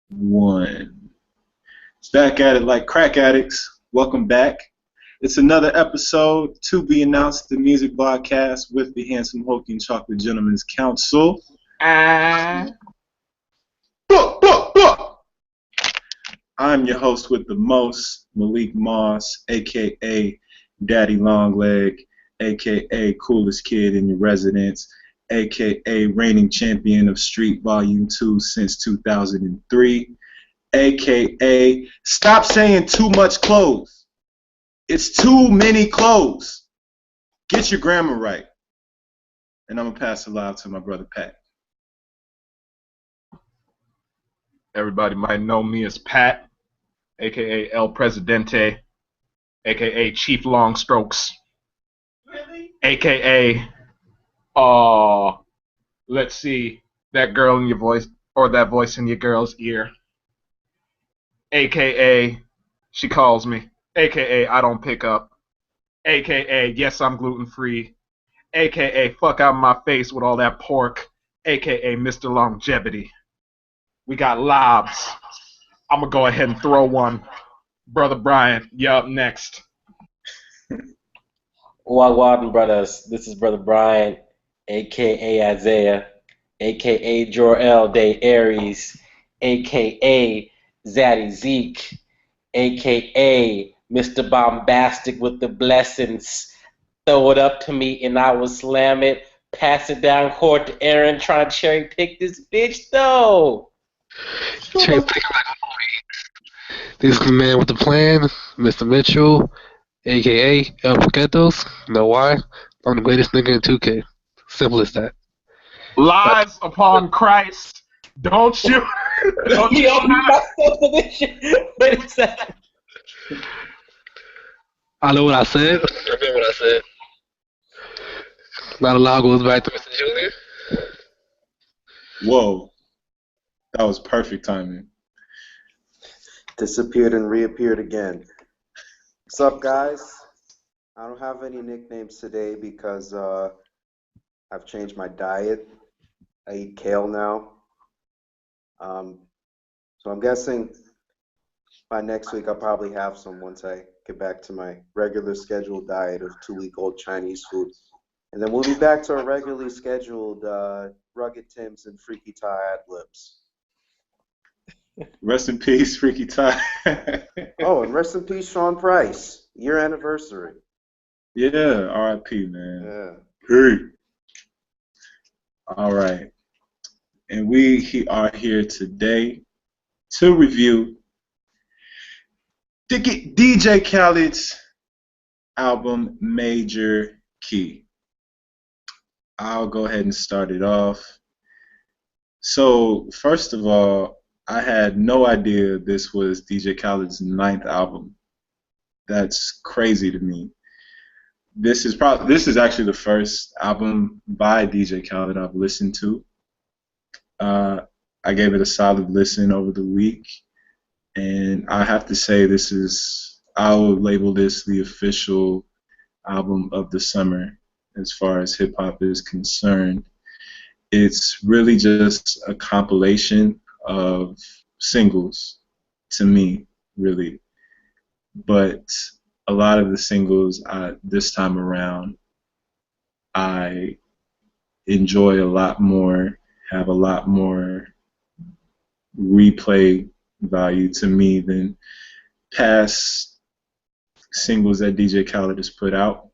One. It's back at it like crack addicts. Welcome back. It's another episode to be announced, the music podcast with the handsome Hokie and Chocolate Gentlemen's Council. Ah, Book. I'm your host with the most, Malik Moss, aka Daddy Longleg, aka Coolest Kid in your residence, aka Reigning Champion of Street Volume 2 since 2003. AKA, stop saying too much clothes. It's too many clothes. Get your grammar right. And I'm going to pass it live to my brother Pat. everybody might know me as Pat, aka El Presidente, aka Chief Longstrokes, aka let's see, that girl in your voice or that voice in your girl's ear, aka she calls me, aka I don't pick up, aka yes I'm gluten free, aka fuck out my face with all that pork, aka Mr. Longevity. We got lobs. I'm gonna go ahead and throw one. Brother Brian, you up next. Wagwan brothers, this is Brother Brian, aka Isaiah, aka Jor-El Day Aries, aka Zaddy Zeke, aka Mr. Bombastic with the blessings. Throw it up to me and I will slam it. Pass it down court to Aaron, trying to cherry pick this bitch though. Cherry pick like always. This is the man with the plan, Mr. Mitchell, aka El Paquetos. You know why? I'm the greatest nigga in 2K. Simple as that. Lies upon Christ. Don't you? Don't you? Yo, myself for this shit. Wait a second. I know what I said. I remember what I said. Not a lot goes back to Mr. Junior. Whoa. That was perfect timing. Disappeared and reappeared again. What's up, guys? I don't have any nicknames today because I've changed my diet. I eat kale now. So I'm guessing by next week I'll probably have some once I get back to my regular scheduled diet of 2-week-old Chinese food. And then we'll be back to our regularly scheduled Rugged Tims and Freaky Tie ad-libs. Rest in peace, Freaky Ty. Oh, and rest in peace, Sean Price. Year anniversary. Yeah, R.I.P., man. Yeah. Hey. All right. And we are here today to review DJ Khaled's album, Major Key. I'll go ahead and start it off. So, first of all, I had no idea this was DJ Khaled's 9th album. That's crazy to me. This is actually the first album by DJ Khaled I've listened to. I gave it a solid listen over the week, and I have to say I'll label this the official album of the summer as far as hip hop is concerned. It's really just a compilation of singles to me, really. But a lot of the singles this time around I enjoy a lot more, have a lot more replay value to me than past singles that DJ Khaled has put out.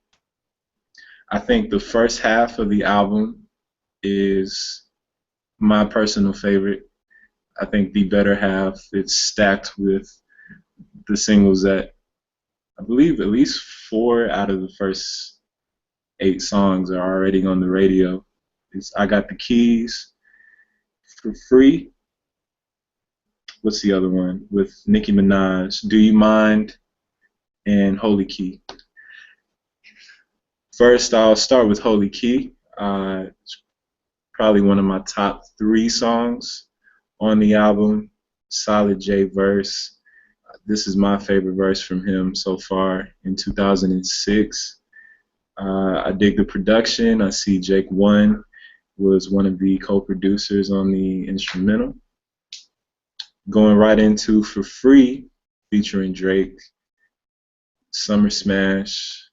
I think the first half of the album is my personal favorite. I think the better half, it's stacked with the singles that I believe at least 4 out of the first 8 songs are already on the radio. I Got the Keys, For Free. What's the other one? With Nicki Minaj, Do You Mind, and Holy Key. First, I'll start with Holy Key. It's probably one of my top 3 songs on the album. Solid J verse. This is my favorite verse from him so far in 2006. I dig the production. I see Jake One was one of the co-producers on the instrumental. Going right into For Free, featuring Drake, Summer Smash.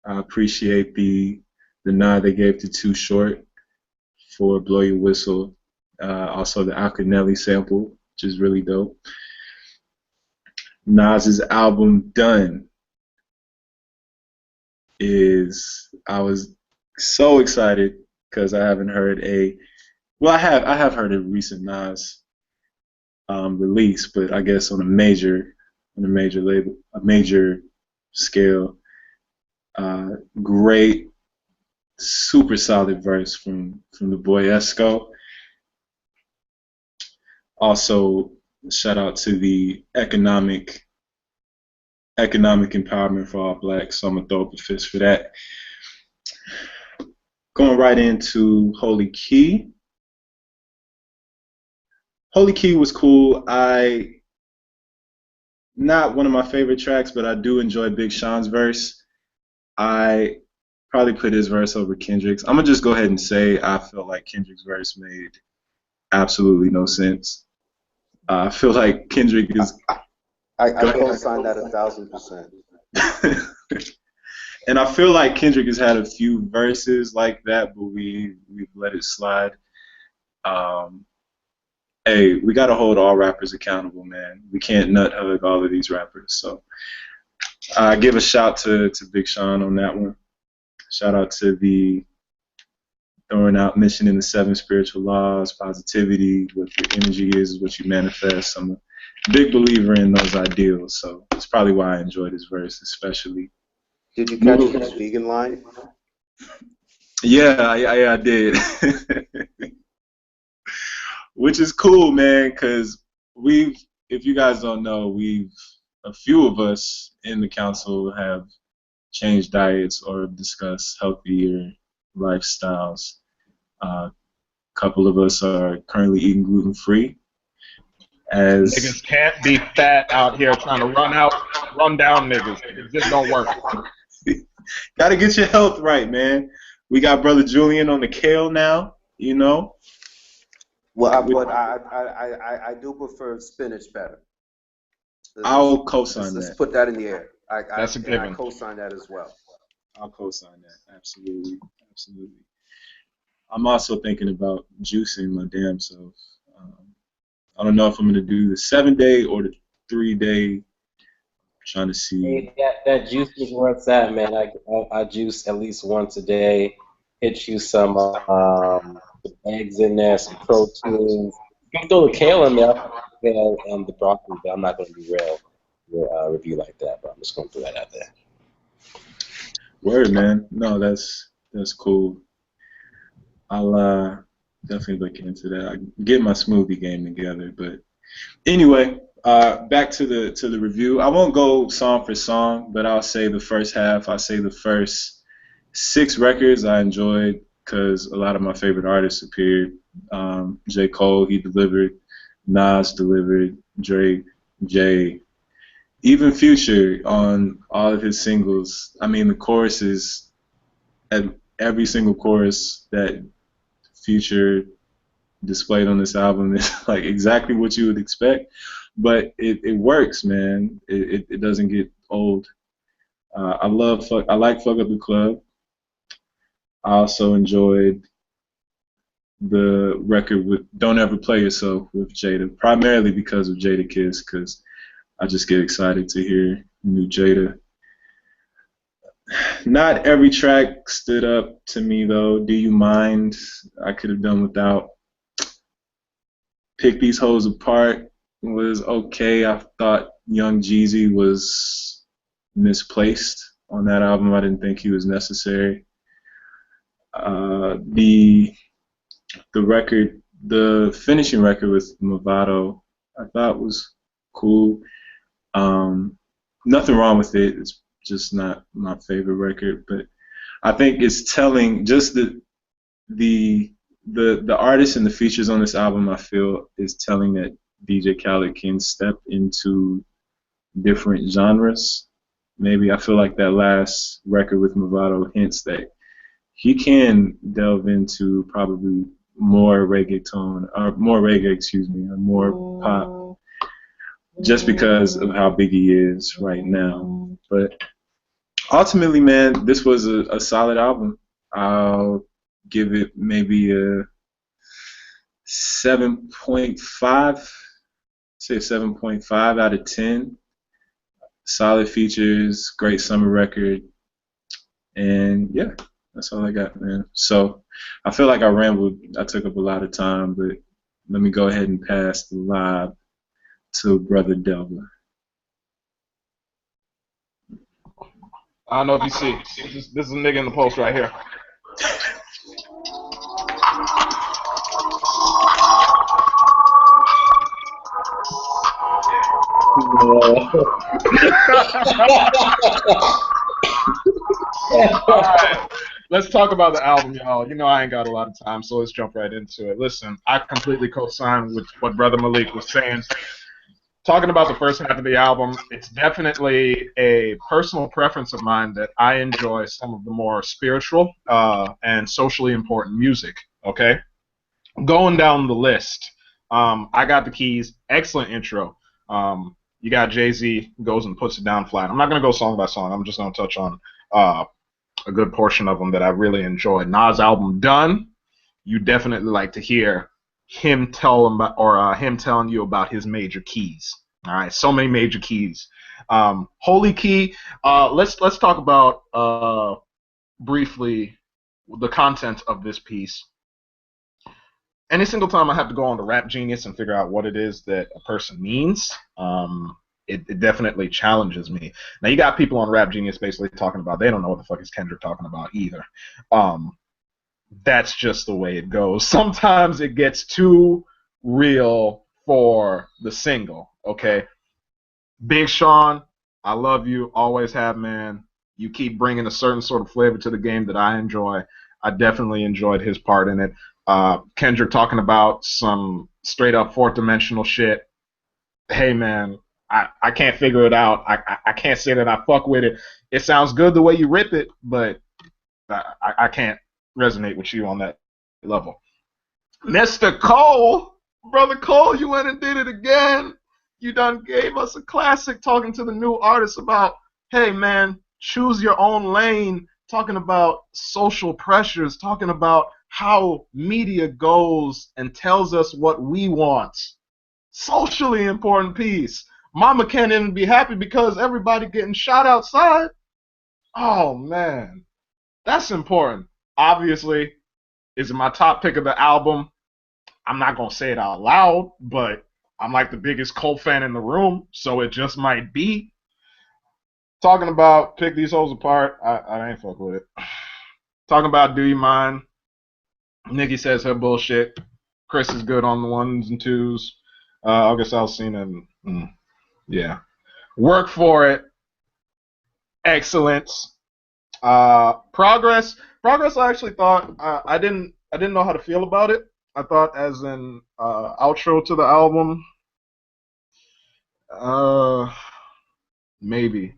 I appreciate the nod they gave to Too Short for Blow Your Whistle. Also the Alcanelli sample, which is really dope. Nas's album Done I was so excited because I haven't heard I have heard a recent Nas release, but I guess on a major label, a major scale. Great, super solid verse from the boy Esco. Also, shout out to the economic empowerment for all blacks. So I'm gonna throw up a fist for that. Going right into Holy Key. Holy Key was cool. Not one of my favorite tracks, but I do enjoy Big Sean's verse. I probably put his verse over Kendrick's. I'm gonna just go ahead and say I felt like Kendrick's verse made absolutely no sense. I feel like Kendrick is. I co-sign that 1,000%. And I feel like Kendrick has had a few verses like that, but we've let it slide. Hey, we gotta hold all rappers accountable, man. We can't nut hug all of these rappers. So I give a shout to Big Sean on that one. Shout out to the throwing out Mission in the Seven Spiritual Laws, positivity, what your energy is what you manifest. I'm a big believer in those ideals, so that's probably why I enjoyed his verse, especially. Did you catch his vegan line? Yeah, I did. Which is cool, man, because if you guys don't know, a few of us in the council have changed diets or discussed healthier lifestyles. A couple of us are currently eating gluten-free. Niggas can't be fat out here trying to run down niggas. It just don't work. Gotta get your health right, man. We got Brother Julian on the kale now, you know. Well, but I do prefer spinach better. I'll co-sign that. Let's put that in the air. That's a given. I co-sign that as well. I'll co-sign that. Absolutely. I'm also thinking about juicing my damn self. I don't know if I'm gonna do the 7-day or the 3-day. Trying to see. Hey, that juice is where it's at, man. I juice at least once a day. Hit you some eggs in there, some proteins. You can throw the kale in there, and the broccoli, but I'm not going to do real review like that. But I'm just going to throw that out there. Word, man. No, that's cool. I'll definitely look into that. I get my smoothie game together, but anyway. Back to the review. I won't go song for song, but I'll say the first half. I'll say the first 6 records I enjoyed because a lot of my favorite artists appeared. J. Cole, he delivered. Nas delivered. Drake, Jay, even Future on all of his singles. I mean, the choruses, every single chorus that Future displayed on this album is like exactly what you would expect. But it works, man. It doesn't get old. I like Fuck Up the Club. I also enjoyed the record with Don't Ever Play Yourself with Jada, primarily because of Jada Kiss, because I just get excited to hear new Jada. Not every track stood up to me, though. Do You Mind? I could have done without. Pick These Hoes Apart was okay. I thought Young Jeezy was misplaced on that album. I didn't think he was necessary. The finishing record with Movado, I thought was cool. Nothing wrong with it. It's just not my favorite record, but I think it's telling. Just the artists and the features on this album, I feel, is telling that DJ Khaled can step into different genres. Maybe I feel like that last record with Movado hints that he can delve into probably more reggaeton, or more reggae, or more pop. just because of how big he is right now. But ultimately, man, this was a solid album. I'll give it maybe a 7.5. Say 7.5 out of 10. Solid features, great summer record, and yeah, that's all I got, man. So I feel like I rambled. I took up a lot of time, but let me go ahead and pass the live to Brother Delver. I don't know if you see. This is a nigga in the post right here. All right, let's talk about the album, y'all. You know I ain't got a lot of time, so let's jump right into it. Listen, I completely co-sign with what Brother Malik was saying. Talking about the first half of the album, it's definitely a personal preference of mine that I enjoy some of the more spiritual and socially important music. Okay, going down the list, I got the keys. Excellent intro. You got Jay-Z goes and puts it down flat. I'm not gonna go song by song. I'm just gonna touch on a good portion of them that I really enjoyed. Nas' album Done. You definitely like to hear him tell him about, or him telling you about his major keys. All right, so many major keys. Holy Key. Let's talk about briefly the content of this piece. Any single time I have to go on to Rap Genius and figure out what it is that a person means, it definitely challenges me. Now you got people on Rap Genius basically talking about they don't know what the fuck is Kendrick talking about either. That's just the way it goes. Sometimes it gets too real for the single. Okay, Big Sean, I love you, always have, man. You keep bringing a certain sort of flavor to the game that I enjoy. I definitely enjoyed his part in it. Kendrick talking about some straight up fourth dimensional shit. Hey man, I can't figure it out. I can't say that I fuck with it. It sounds good the way you rip it, but I can't resonate with you on that level. Mr. Cole, Brother Cole, you went and did it again. You done gave us a classic talking to the new artists about, hey man, choose your own lane, talking about social pressures, talking about how media goes and tells us what we want. Socially important piece. Mama can't even be happy because everybody getting shot outside. Oh man, that's important. Obviously, is it my top pick of the album? I'm not gonna say it out loud, but I'm like the biggest Cole fan in the room, so it just might be. Talking about pick these hoes apart, I ain't fuck with it. Talking about do you mind? Nikki says her bullshit. Chris is good on the ones and twos. August Alsina, yeah. Work for it. Excellence. Progress. Progress. I actually thought I didn't know how to feel about it. I thought as an outro to the album, maybe.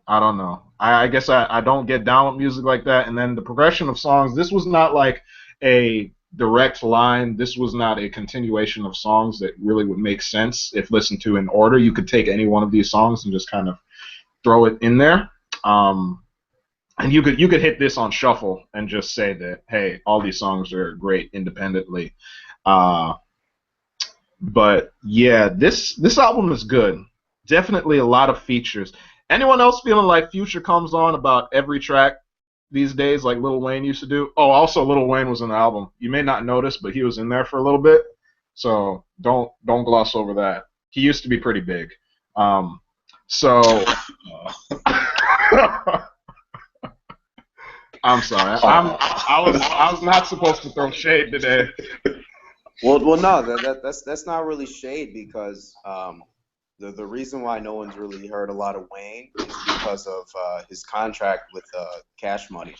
I don't know. I guess I don't get down with music like that. And then the progression of songs, this was not like a direct line. This was not a continuation of songs that really would make sense if listened to in order. You could take any one of these songs and just kind of throw it in there. And you could hit this on shuffle and just say that, hey, all these songs are great independently. But yeah, this album is good. Definitely a lot of features. Anyone else feeling like Future comes on about every track these days, like Lil Wayne used to do? Oh, also Lil Wayne was in the album. You may not notice, but he was in there for a little bit. So don't gloss over that. He used to be pretty big. So I'm sorry. I was not supposed to throw shade today. Well, no, that's not really shade because the reason why no one's really heard a lot of Wayne is because of his contract with Cash Money.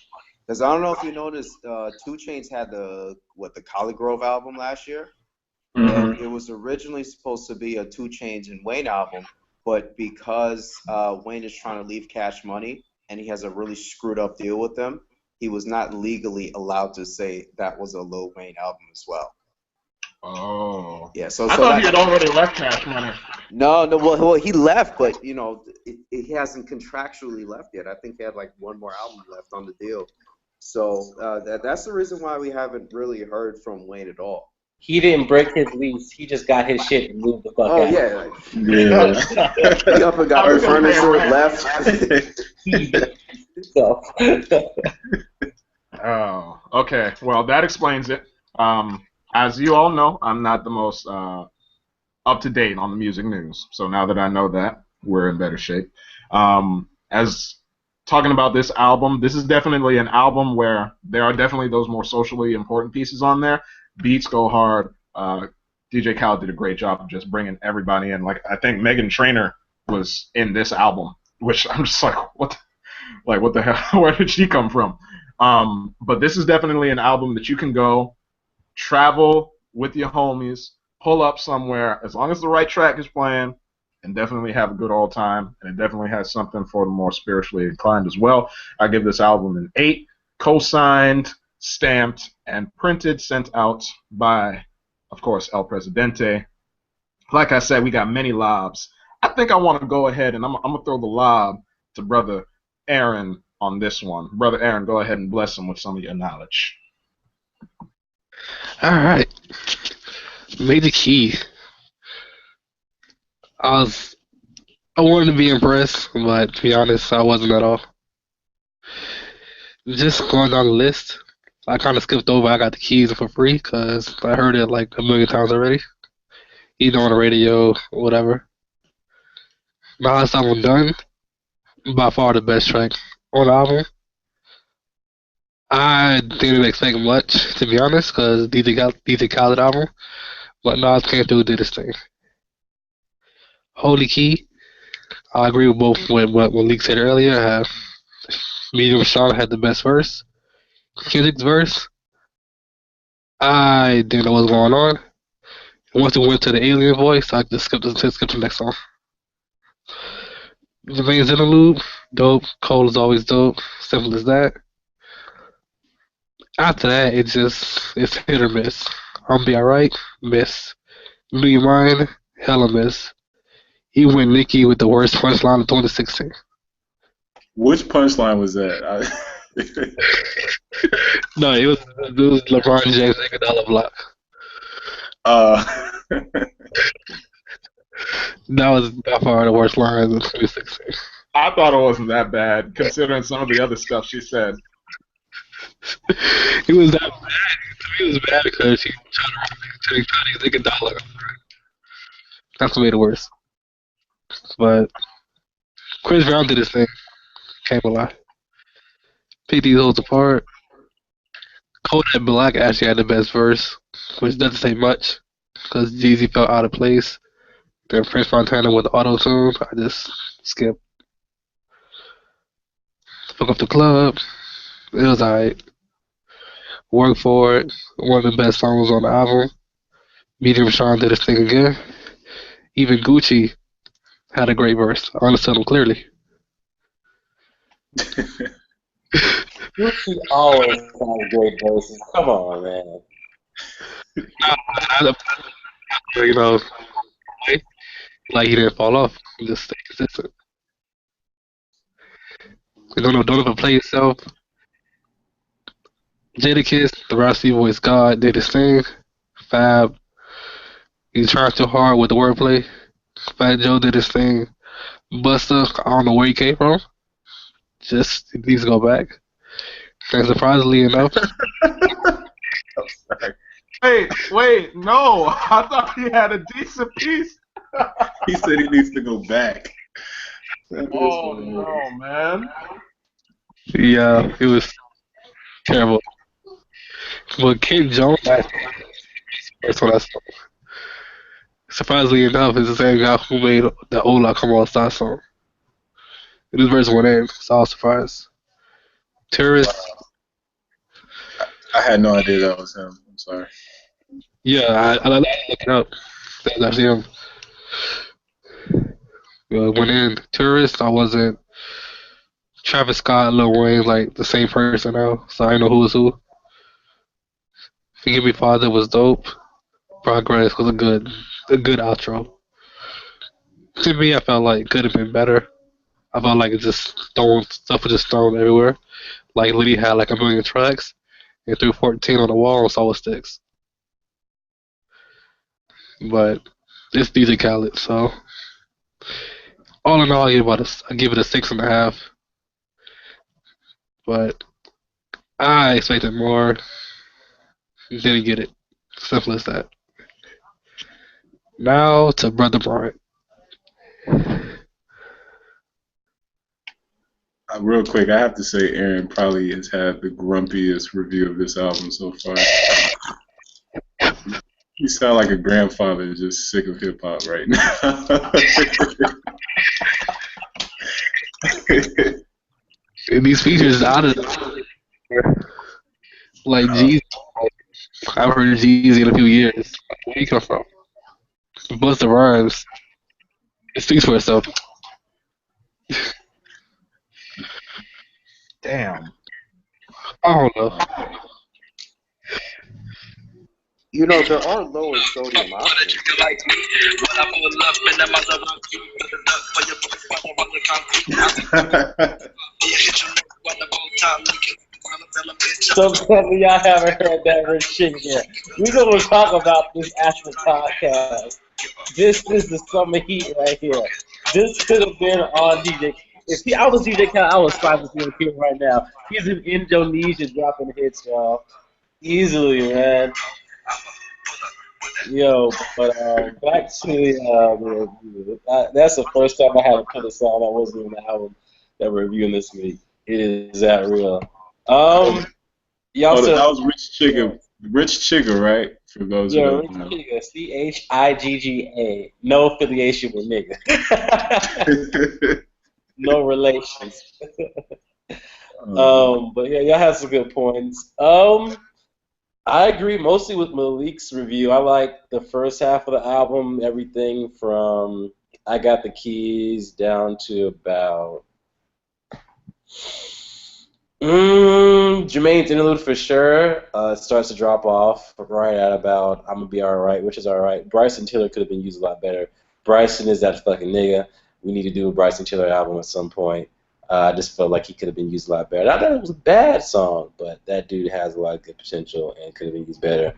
Because I don't know if you noticed, 2 Chainz had the College Grove album last year, and it was originally supposed to be a 2 Chainz and Wayne album, but because Wayne is trying to leave Cash Money and he has a really screwed up deal with them, he was not legally allowed to say that was a Lil Wayne album as well. Oh. Yeah, so I so thought he that had already left Cash Money. no, well, he left, but he hasn't contractually left yet. I think he had like one more album left on the deal. So that's the reason why we haven't really heard from Wayne at all. He didn't break his lease. He just got his shit and moved the fuck Oh out. yeah, like, Yeah. he up and got I'm the still paying furniture, rent. left. So, Oh, okay. Well, that explains it. As you all know, I'm not the most up to date on the music news. So now that I know that, we're in better shape. As talking about this album, this is definitely an album where there are definitely those more socially important pieces on there. Beats go hard. DJ Khaled did a great job of just bringing everybody in. Like I think Megan Trainor was in this album, which I'm just like, what the hell? Where did she come from? But this is definitely an album that you can go travel with your homies, pull up somewhere, as long as the right track is playing, and definitely have a good old time. And it definitely has something for the more spiritually inclined as well. I give this album an 8, co-signed, stamped, and printed, sent out by, of course, El Presidente. Like I said, we got many lobs. I think I want to go ahead and I'm going to throw the lob to Brother Aaron on this one. Brother Aaron, go ahead and bless him with some of your knowledge. All right. Major Key. I wanted to be impressed, but to be honest, I wasn't at all. Just going down the list, I kind of skipped over. I got the keys for free because I heard it like a million times already, either on the radio or whatever. Now that I'm done, by far the best track on the album. I didn't expect much, to be honest, because DJ Khaled album, but Nas came through did his thing. Holy Key, I agree with both what Leak said earlier. Medium Sean had the best verse. Kendrick's verse, I didn't know what was going on. Once it went to the alien voice, I just skip the next song. The main interlude, dope. Cole is always dope. Simple as that. After that, it's hit or miss. I'm gonna be alright, miss. Blew your mind, hella miss. He went Nicki with the worst punchline of 2016. Which punchline was that? No, it was LeBron James $1 block. uh, That was by far the worst line of 2016. I thought it wasn't that bad, considering some of the other stuff she said. It was that bad. To me, it was bad because she tried to take $1. That's what made it worse. But Chris Brown did his thing. Can't lie. Pick these holes apart. Kodak Black actually had the best verse, which doesn't say much because Jeezy felt out of place. Then Prince Montana with the auto tune, I just skipped. Fuck up the club. It was alright. Work for it. One of the best songs on the album. Medium Sean did his thing again. Even Gucci had a great verse. I understood him clearly. Gucci always has great verses. Come on, man. You know, like he didn't fall off. He just stay consistent. Don't ever play yourself. Jadakiss, the Rossi voice God, did his thing. Fab, he tried too hard with the wordplay. Fat Joe did his thing. Busta, I don't know where he came from. Just he needs to go back. And surprisingly enough, I'm sorry. Wait, no. I thought he had a decent piece. He said he needs to go back. Oh, no, man. yeah, it was terrible. But Kim Jones, that's what I saw. Surprisingly enough, is the same guy who made the Ola Come On Star song. This verse went in, so I was surprised. Terrorist, I had no idea that was him. I'm sorry. yeah, I looked it up. That's actually him. Went in. Terrorist, I wasn't. Travis Scott, Lil Wayne, like the same person now, so I know who was who. Forgive Me Father was dope. Progress was a good outro. To me, I felt like it could have been better. I felt like it just throwing stuff was just thrown everywhere. Like Liddy had like a million tracks and threw 14 on the wall on solid sticks. But it's DJ Khaled, so all in all, I give it a 6.5. But I expected more. Didn't get it. Simple as that. Now to Brother Bryant. Real quick, I have to say Aaron probably has had the grumpiest review of this album so far. You sound like a grandfather just sick of hip hop right now. And these features out of like Jeezy. I haven't heard Jeezy in a few years. Where you come from? Busta Rhymes. It speaks for itself. Damn. I don't know. You know, there are lower sodium options. So glad y'all haven't heard that rich shit yet. We're gonna talk about this after the podcast. This is the summer heat right here. This could have been on DJ. If I was DJ Khaled, I would slap this little kid right now. He's in Indonesia dropping hits, y'all. Easily, man. Yo, but back to the review. That's the first time I had to put a song that wasn't even the album that we're reviewing this week. It is that real. Y'all Oh, said that was Rich Chigga. Rich Chigga, right? For those who Rich don't know. Chigga, Chigga. No affiliation with nigga. No relations. But yeah, y'all have some good points. I agree mostly with Malik's review. I like the first half of the album, everything from I Got the Keys down to about Jermaine's interlude for sure. It starts to drop off right at about I'm Gonna Be Alright, which is alright. Bryson Tiller could have been used a lot better. Bryson is that fucking nigga. We need to do a Bryson Tiller album at some point. I just felt like he could have been used a lot better. Not that it was a bad song, but that dude has a lot of good potential and could have been used better.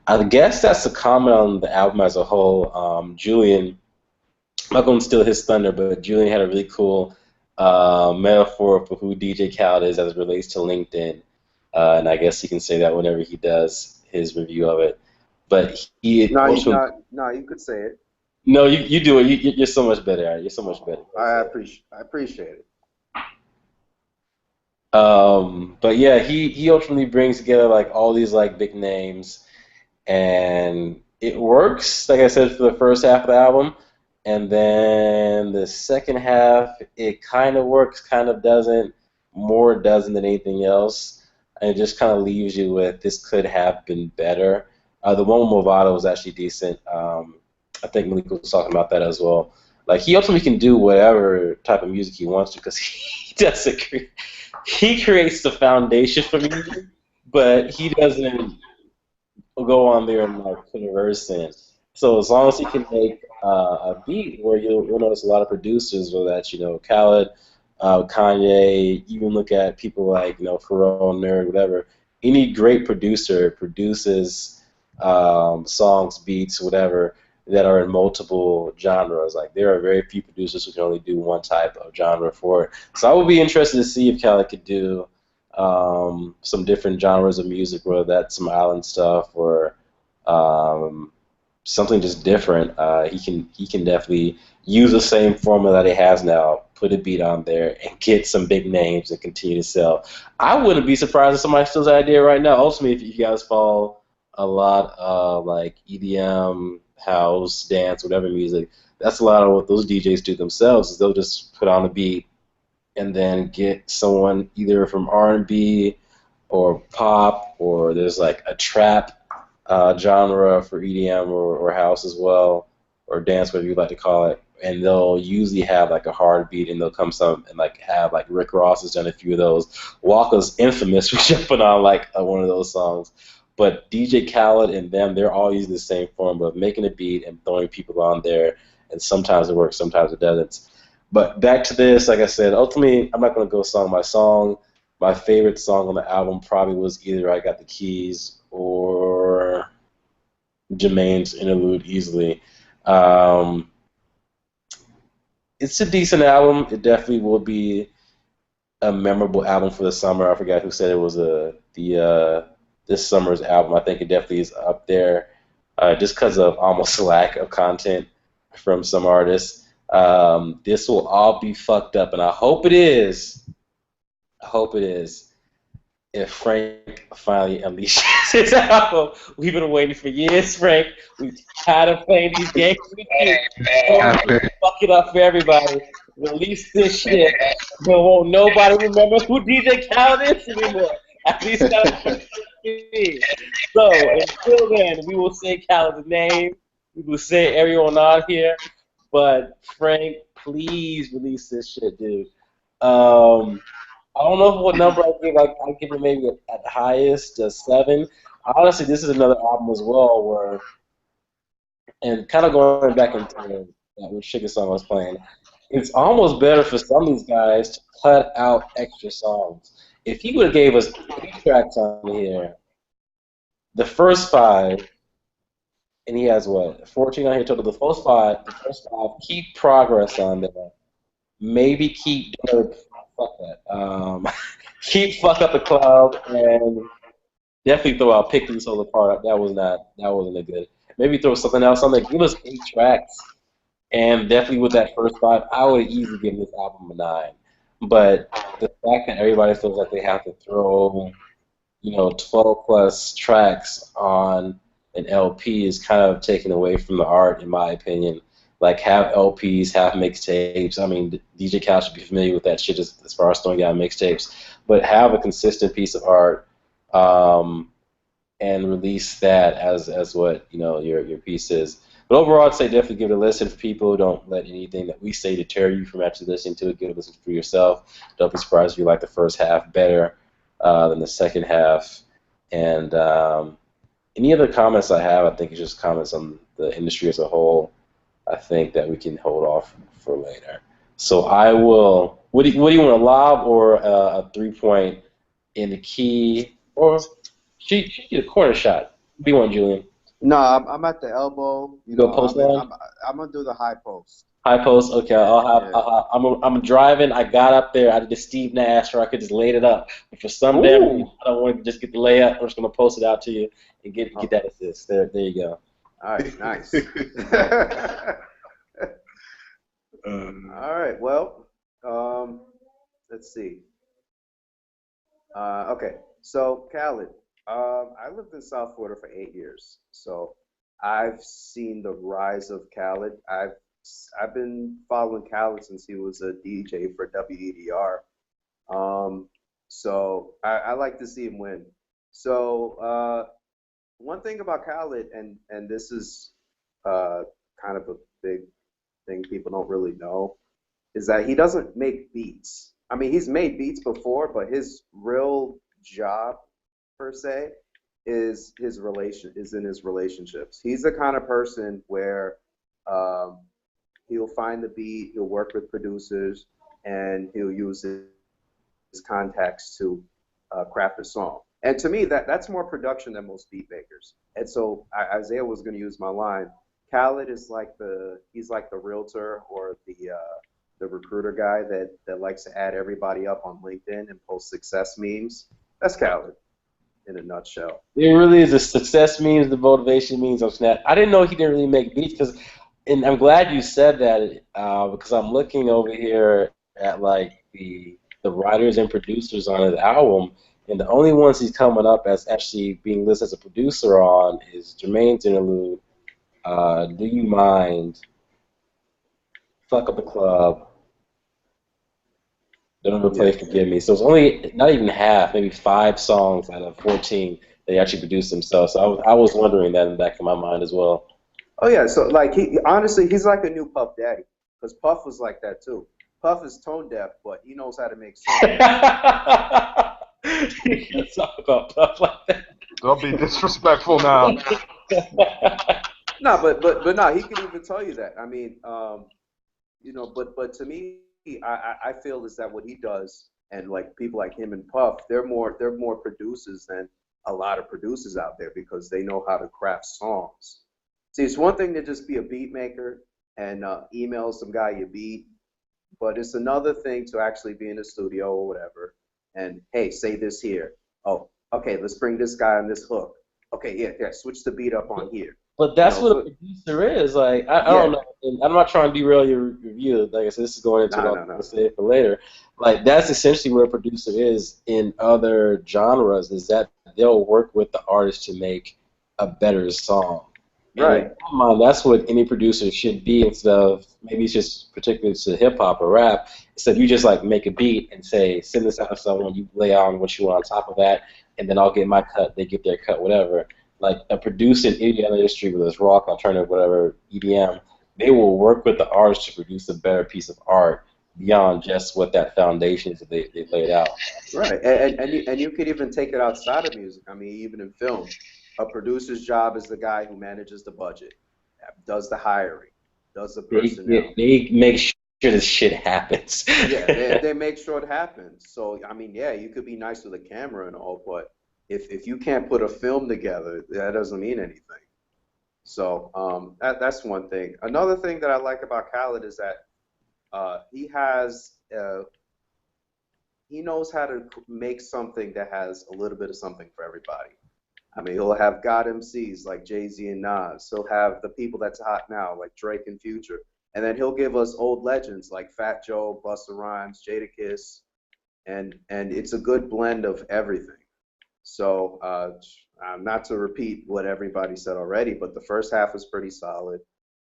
I guess that's a comment on the album as a whole. Julian, I'm not going to steal his thunder, but Julian had a really cool metaphor for who DJ Khaled is as it relates to LinkedIn. And I guess he can say that whenever he does his review of it. But he No, also... you could say it. No, you do it. You're so much better at it. You're so much better. I appreciate it. But yeah, he ultimately brings together like all these like big names, and it works. Like I said, for the first half of the album, and then the second half, it kind of works, kind of doesn't. More doesn't than anything else, and it just kind of leaves you with this could have been better. The one with Movado was actually decent. I think Malik was talking about that as well. Like he ultimately can do whatever type of music he wants to because he doesn't. He creates the foundation for music, but he doesn't go on there and like put a verse in. So as long as he can make a beat where you'll notice a lot of producers, whether that's Khaled, Kanye, even look at people like Pharrell, Nerd, whatever. Any great producer produces songs, beats, whatever that are in multiple genres. Like there are very few producers who can only do one type of genre for it. So I would be interested to see if Khaled could do some different genres of music, whether that's some island stuff or something just different. He can definitely use the same formula that he has now, put a beat on there, and get some big names and continue to sell. I wouldn't be surprised if somebody steals that idea right now. Ultimately, if you guys follow a lot of like EDM, house, dance, whatever music, that's a lot of what those DJs do themselves. Is they'll just put on a beat and then get someone either from R&B or pop, or there's like a trap genre for EDM or house as well, or dance, whatever you like to call it. And they'll usually have like a hard beat, and they'll come some and like have like Rick Ross has done a few of those. Waka's infamous for jumping on like one of those songs. But DJ Khaled and them, they're all using the same form of making a beat and throwing people on there, and sometimes it works, sometimes it doesn't. But back to this, like I said, ultimately, I'm not going to go song by song. My favorite song on the album probably was either I Got the Keys or Jermaine's Interlude easily. Um, it's a decent album. It definitely will be a memorable album for the summer. I forgot who said it was this summer's album. I think it definitely is up there, just because of almost lack of content from some artists. This will all be fucked up, and I hope it is. I hope it is. If Frank finally unleashes his album, we've been waiting for years, Frank. We've tired of playing these games with you. Fuck it up for everybody. Release this shit. No, won't nobody remember who DJ Khaled is anymore. At least not me. So until then, we will say Khaled's name. We will say everyone on here. But Frank, please release this shit, dude. I don't know what number I give. I give it maybe at the highest a 7. Honestly, this is another album as well where, and kind of going back into that when Sugar Song was playing, it's almost better for some of these guys to cut out extra songs. If he would have gave us 3 tracks on here, the first 5, and he has what 14 on here total. The first five, keep Progress on there. Maybe keep fuck that. Keep Fuck Up the Club and definitely throw out Pick These Souls Apart. That wasn't a good. Maybe throw something else on there. Give us 8 tracks. And definitely with that first 5, I would easily give this album a 9. But the fact that everybody feels like they have to throw, 12 plus tracks on an LP is kind of taken away from the art, in my opinion. Like, have LPs, have mixtapes. I mean, DJ Khaled should be familiar with that shit as far as throwing out mixtapes. But have a consistent piece of art, and release that as what your piece is. But overall, I'd say definitely give it a listen for people. Don't let anything that we say deter you from actually listening to it. Give it a listen for yourself. Don't be surprised if you like the first half better than the second half. And any other comments I have, I think it's just comments on the industry as a whole. I think that we can hold off for later. So I will. What do you want, a lob or a 3-point in the key, or shoot a corner shot? What do you want, Julian? No, I'm at the elbow. You go post line? I'm gonna do the high post. High post. Okay, I'm driving. I got up there. I did the Steve Nash, or I could just laid it up. But for some damn reason, I don't want to just get the layup. I'm just gonna post it out to you and get that assist. There you go. All right, nice. All right, well, let's see. Okay, so Khaled. I lived in South Florida for 8 years, so I've seen the rise of Khaled. I've been following Khaled since he was a DJ for WEDR. So I like to see him win. So one thing about Khaled, and this is kind of a big thing people don't really know, is that he doesn't make beats. I mean, he's made beats before, but his real job, per se, is in his relationships. He's the kind of person where he'll find the beat, he'll work with producers, and he'll use his contacts to craft a song. And to me, that's more production than most beat makers. And so Isaiah was going to use my line. Khaled is he's like the realtor or the recruiter guy that likes to add everybody up on LinkedIn and post success memes. That's Khaled in a nutshell. It really is the success memes, the motivation memes on Snap. I didn't know he didn't really make beats and I'm glad you said that because I'm looking over here at like the writers and producers on his album, and the only ones he's coming up as actually being listed as a producer on is Jermaine's Interlude, Do You Mind, Fuck Up the Club, Don't Ever Play Forgive Me. So it's only not even half, maybe 5 songs out of 14 they actually produced themselves. So I was wondering that in the back of my mind as well. Oh yeah, so like honestly he's like a new Puff Daddy, because Puff was like that too. Puff is tone deaf, but he knows how to make songs. You can't talk about Puff like that. Don't be disrespectful now. No, but no, he could even tell you that. I mean, but to me, I feel is that what he does, and like people like him and Puff, they're more producers than a lot of producers out there because they know how to craft songs. See, it's one thing to just be a beat maker and email some guy you beat, but it's another thing to actually be in the studio or whatever, and hey, say this here. Oh, okay, let's bring this guy on this hook. Okay, yeah, switch the beat up on here. But that's what a producer is. Like, I Yeah. don't know. And I'm not trying to derail your review. Like I said, this is going into what I'm going to say for later. Like, that's essentially what a producer is in other genres, is that they'll work with the artist to make a better song. Right. And in my mind, that's what any producer should be instead of, maybe it's just particularly to hip hop or rap, instead of you just like make a beat and say, send this out to someone, you lay on what you want on top of that, and then I'll get my cut, they get their cut, whatever. Like a producer in any other industry, whether it's rock, alternative, whatever, EDM, they will work with the artist to produce a better piece of art beyond just what that foundation is that they laid out. Right, and you could even take it outside of music. I mean, even in film, a producer's job is the guy who manages the budget, does the hiring, does the personnel. They make sure this shit happens. Yeah, they make sure it happens. So I mean, yeah, you could be nice with a camera and all, but if you can't put a film together, that doesn't mean anything. So that's one thing. Another thing that I like about Khaled is that he knows how to make something that has a little bit of something for everybody. I mean, he'll have God MCs like Jay-Z and Nas. He'll have the people that's hot now like Drake and Future. And then he'll give us old legends like Fat Joe, Busta Rhymes, Jadakiss, and it's a good blend of everything. So not to repeat what everybody said already, but the first half was pretty solid.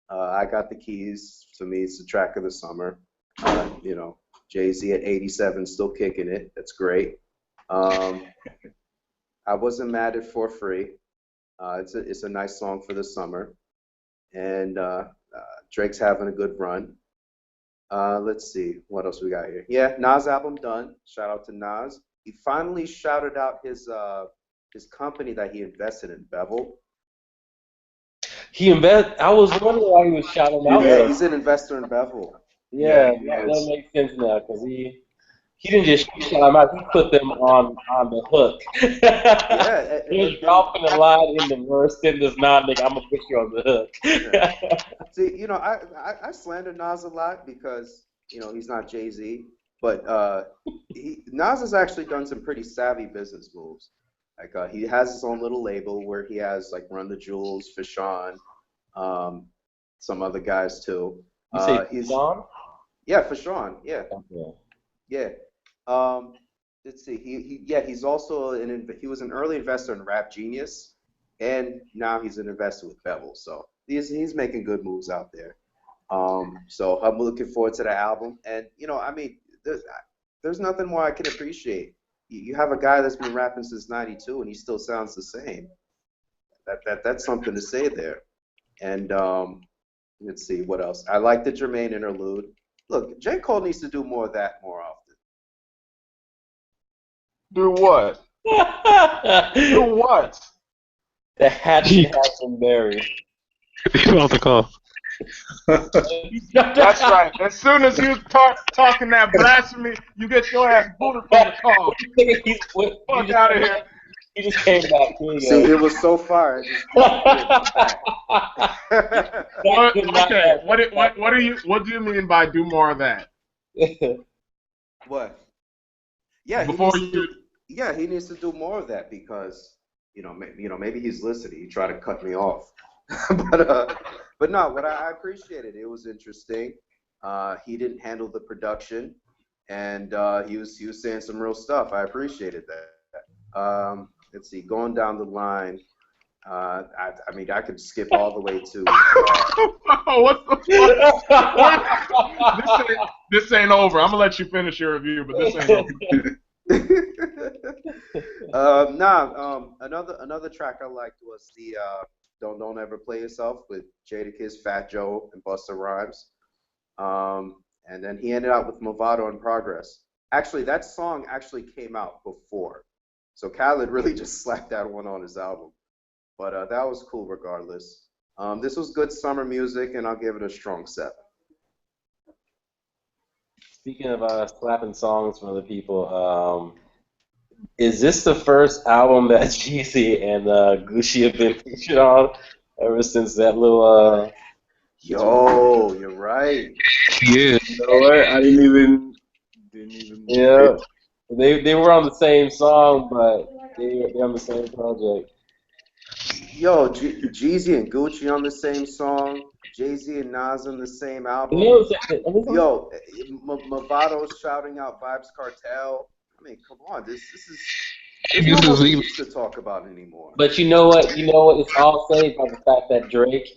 I Got the Keys. To me, it's the track of the summer. Jay-Z at 87 still kicking it. That's great. I Wasn't Mad at For Free. It's a nice song for the summer. And Drake's having a good run. Let's see what else we got here. Yeah, Nas album done. Shout out to Nas. He finally shouted out his company that he invested in, Bevel. I was wondering why he was shouting out. Yeah, he's an investor in Bevel. Yeah, that makes sense now because he didn't just shout them out; he put them on the hook. Yeah, He was dropping a line in the verse, then does not make. I'm gonna put you on the hook. Yeah. See, I slander Nas a lot because he's not Jay-Z, but Nas has actually done some pretty savvy business moves. Like he has his own little label where he has like Run the Jewels, Fashawn, some other guys too. You say He's Sean? Yeah, Fashawn. Yeah, Okay. yeah. Let's see. He's also he was an early investor in Rap Genius, and now he's an investor with Bevel. So he's making good moves out there. So I'm looking forward to the album, and I mean, there's nothing more I can appreciate. You have a guy that's been rapping since '92, and he still sounds the same. That's something to say there. And let's see what else. I like the Jermaine interlude. Look, J. Cole needs to do more of that more often. Do what? Do what? The hatchet has been buried. You off the call. That's right. As soon as you talking that blasphemy, you get your ass booted from the call. Fuck out of here. He just came back. See, it was so far. Okay. What do you mean by do more of that? What? Yeah, he needs to do more of that because maybe he's listening. He tried to cut me off, but no. What I appreciated, it was interesting. He didn't handle the production, and he was saying some real stuff. I appreciated that. Let's see, going down the line. I mean, I could skip all the way to. What the fuck? This ain't over. I'm gonna let you finish your review, but this ain't over. Another track I liked was the "Don't Ever Play Yourself" with Jadakiss, Fat Joe, and Busta Rhymes. And then he ended out with Movado in Progress. Actually, that song actually came out before. So Khaled really just slapped that one on his album. But that was cool regardless. This was good summer music, and I'll give it a strong 7. Speaking of slapping songs from other people, is this the first album that Jeezy and Gucci have been featured on ever since that little? Yo, you're right. Yeah. You know what? I didn't even pay. Yeah, they were on the same song, but they're on the same project. Yo, Jeezy and Gucci on the same song. Jay-Z and Nas on the same You album. know, Yo, Movado's shouting out Vibes Cartel. I mean, come on, there's no This more is even. beats to talk about anymore. but you know what? You know what? It's all saved by the fact that Drake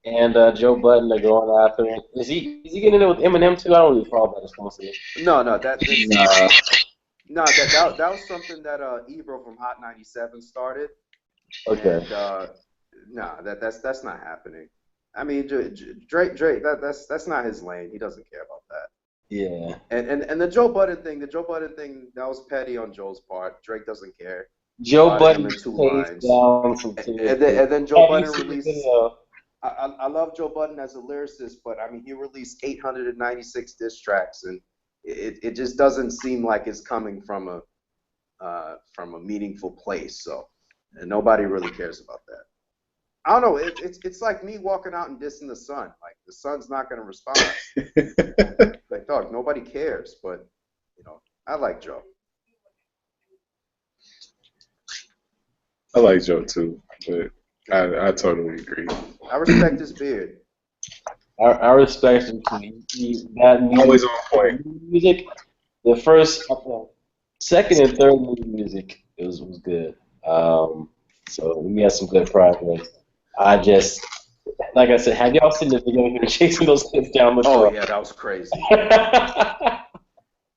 and Joe Budden are going after him. Is he getting in it with Eminem too? I don't really follow that as closely. No, Nah, that was something that Ebro from Hot 97 started, Okay. and that's not happening. I mean, Drake, that's not his lane. He doesn't care about that. Yeah. And the Joe Budden thing, that was petty on Joe's part. Drake doesn't care Joe about him Budden in 2 pays lines. down some And then Joe Have you Budden seen the released. video? I love Joe Budden as a lyricist, but I mean, he released 896 diss tracks, and it just doesn't seem like it's coming from a meaningful place. So, and nobody really cares about that. I don't know. It's like me walking out and dissing the sun. Like the sun's not gonna respond. Like dog, nobody cares. But I like Joe. I like Joe too, but I totally agree. I respect his beard. I respect him too. That Always on point. music, the first, second and third new music, it was good. So we had some good progress. Like I said, have y'all seen the video of him chasing those kids down the Oh court? yeah, that was crazy.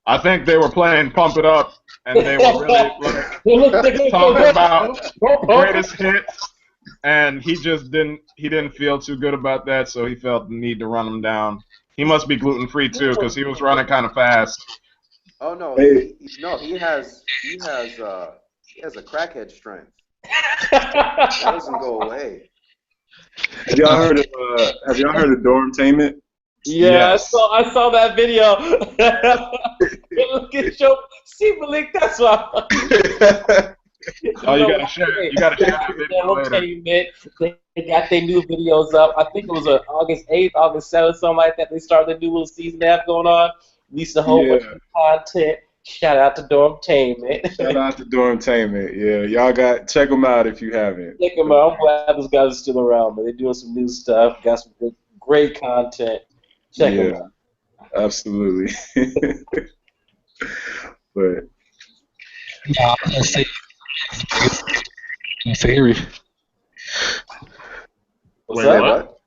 I think they were playing Pump It Up, and they were really like, talking about the greatest hits, and he didn't feel too good about that, so he felt the need to run them down. He must be gluten free too, because he was running kind of fast. Oh no, Hey. he has a crackhead strength. That doesn't go away. Have y'all heard of Dormtainment? Yeah, Yes. I saw that video. Look at your see Malik, that's why. Oh, you gotta share. You gotta share that video later. Entertainment. They got their new videos up. I think it was August 8th, August 7th, something like that. They started a new little season they have going on. Released a whole bunch of content. Shout out to Dormtainment. Shout out to Dormtainment. Yeah, y'all check them out if you haven't. Check them out. I'm glad those guys are still around, but they're doing some new stuff. Got some great content. Check them out. Absolutely. But Nah, I'm gonna say Theory. What's Wait, up? what?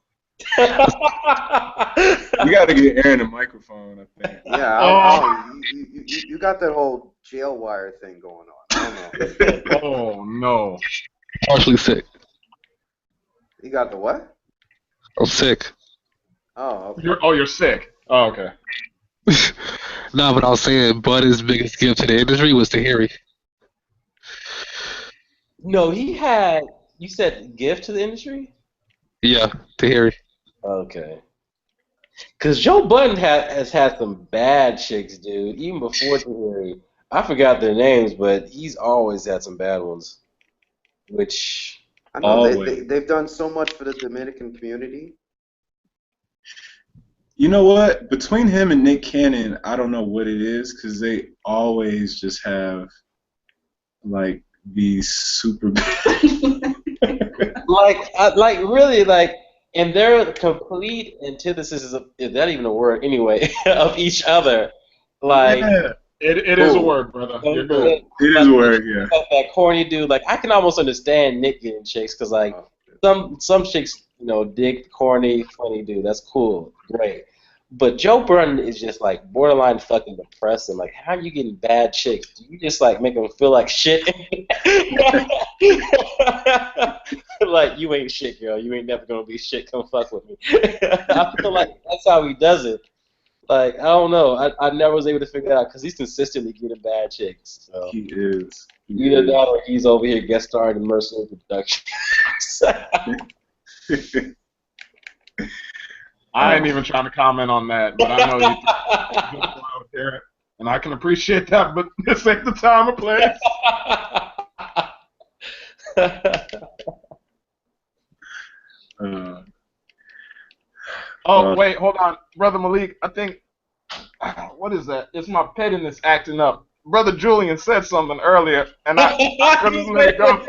you got to get Aaron a microphone, I think. Yeah, you got that whole jail wire thing going on. I don't know. Oh no. Partially sick. You got the what? I'm sick. Oh, okay. You're sick. Oh, okay. Nah, but I was saying Bud's biggest gift to the industry was Tahiri. No, he had. You said gift to the industry? Yeah, Tahiri. Okay. Because Joe Budden has had some bad chicks, dude. Even before Tahiri. I forgot their names, but he's always had some bad ones. Which. I know they've done so much for the Dominican community. You know what? Between him and Nick Cannon, I don't know what it is because they always just have like these super. like really, and they're complete antithesis of, is that even a word anyway, of each other. Like, yeah, it is a word, brother. You're good. It is a word, yeah. That corny dude. Like, I can almost understand Nick getting chicks because like some chicks, dig corny, funny dude. That's cool, great. But Joe Budden is just like borderline fucking depressing. Like, how are you getting bad chicks? Do you just like make them feel like shit? Like, you ain't shit, girl. You ain't never gonna be shit. Come fuck with me. I feel like that's how he does it. Like, I don't know. I never was able to figure that out because he's consistently getting bad chicks. So He is. either that or he's over here guest starring in Mercenary Productions. I ain't even trying to comment on that, but I know you people out there, and I can appreciate that, but this ain't the time or place. Wait, hold on. Brother Malik, I think, what is that? It's my pettiness acting up. Brother Julian said something earlier, and I couldn't let it go.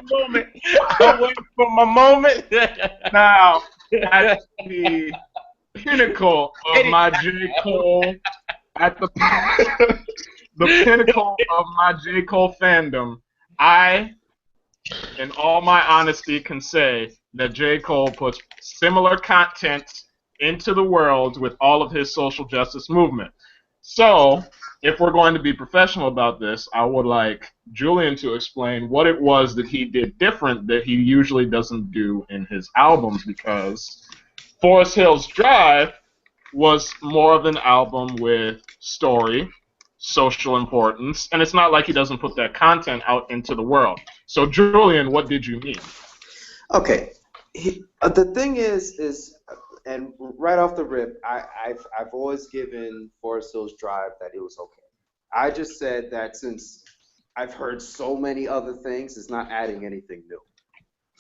I'm waiting for my moment. Now, at the pinnacle of my J. Cole, at the pinnacle of my J. Cole fandom, I, in all my honesty, can say that J. Cole puts similar content into the world with all of his social justice movement. So, if we're going to be professional about this, I would like Julian to explain what it was that he did different that he usually doesn't do in his albums, because Forest Hills Drive was more of an album with story, social importance, and it's not like he doesn't put that content out into the world. So, Julian, what did you mean? Okay, the thing is, and right off the rip, I've always given Forest Hills Drive that it was okay. I just said that since I've heard so many other things, it's not adding anything new.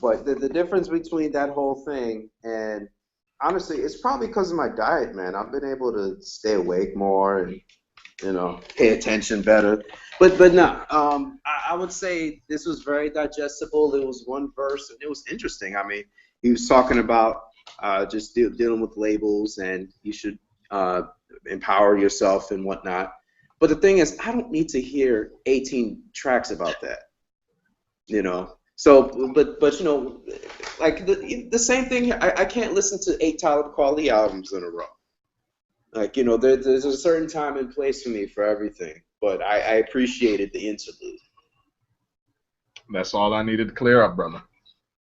But the difference between that whole thing and honestly, it's probably because of my diet, man. I've been able to stay awake more and pay attention better. But no, I would say this was very digestible. It was one verse and it was interesting. I mean, he was talking about just dealing with labels and you should empower yourself and whatnot. But the thing is, I don't need to hear 18 tracks about that. So, but like the same thing here. I can't listen to 8 Talib Kweli albums in a row. Like, there's a certain time and place for me for everything. But I appreciated the interlude. That's all I needed to clear up, brother.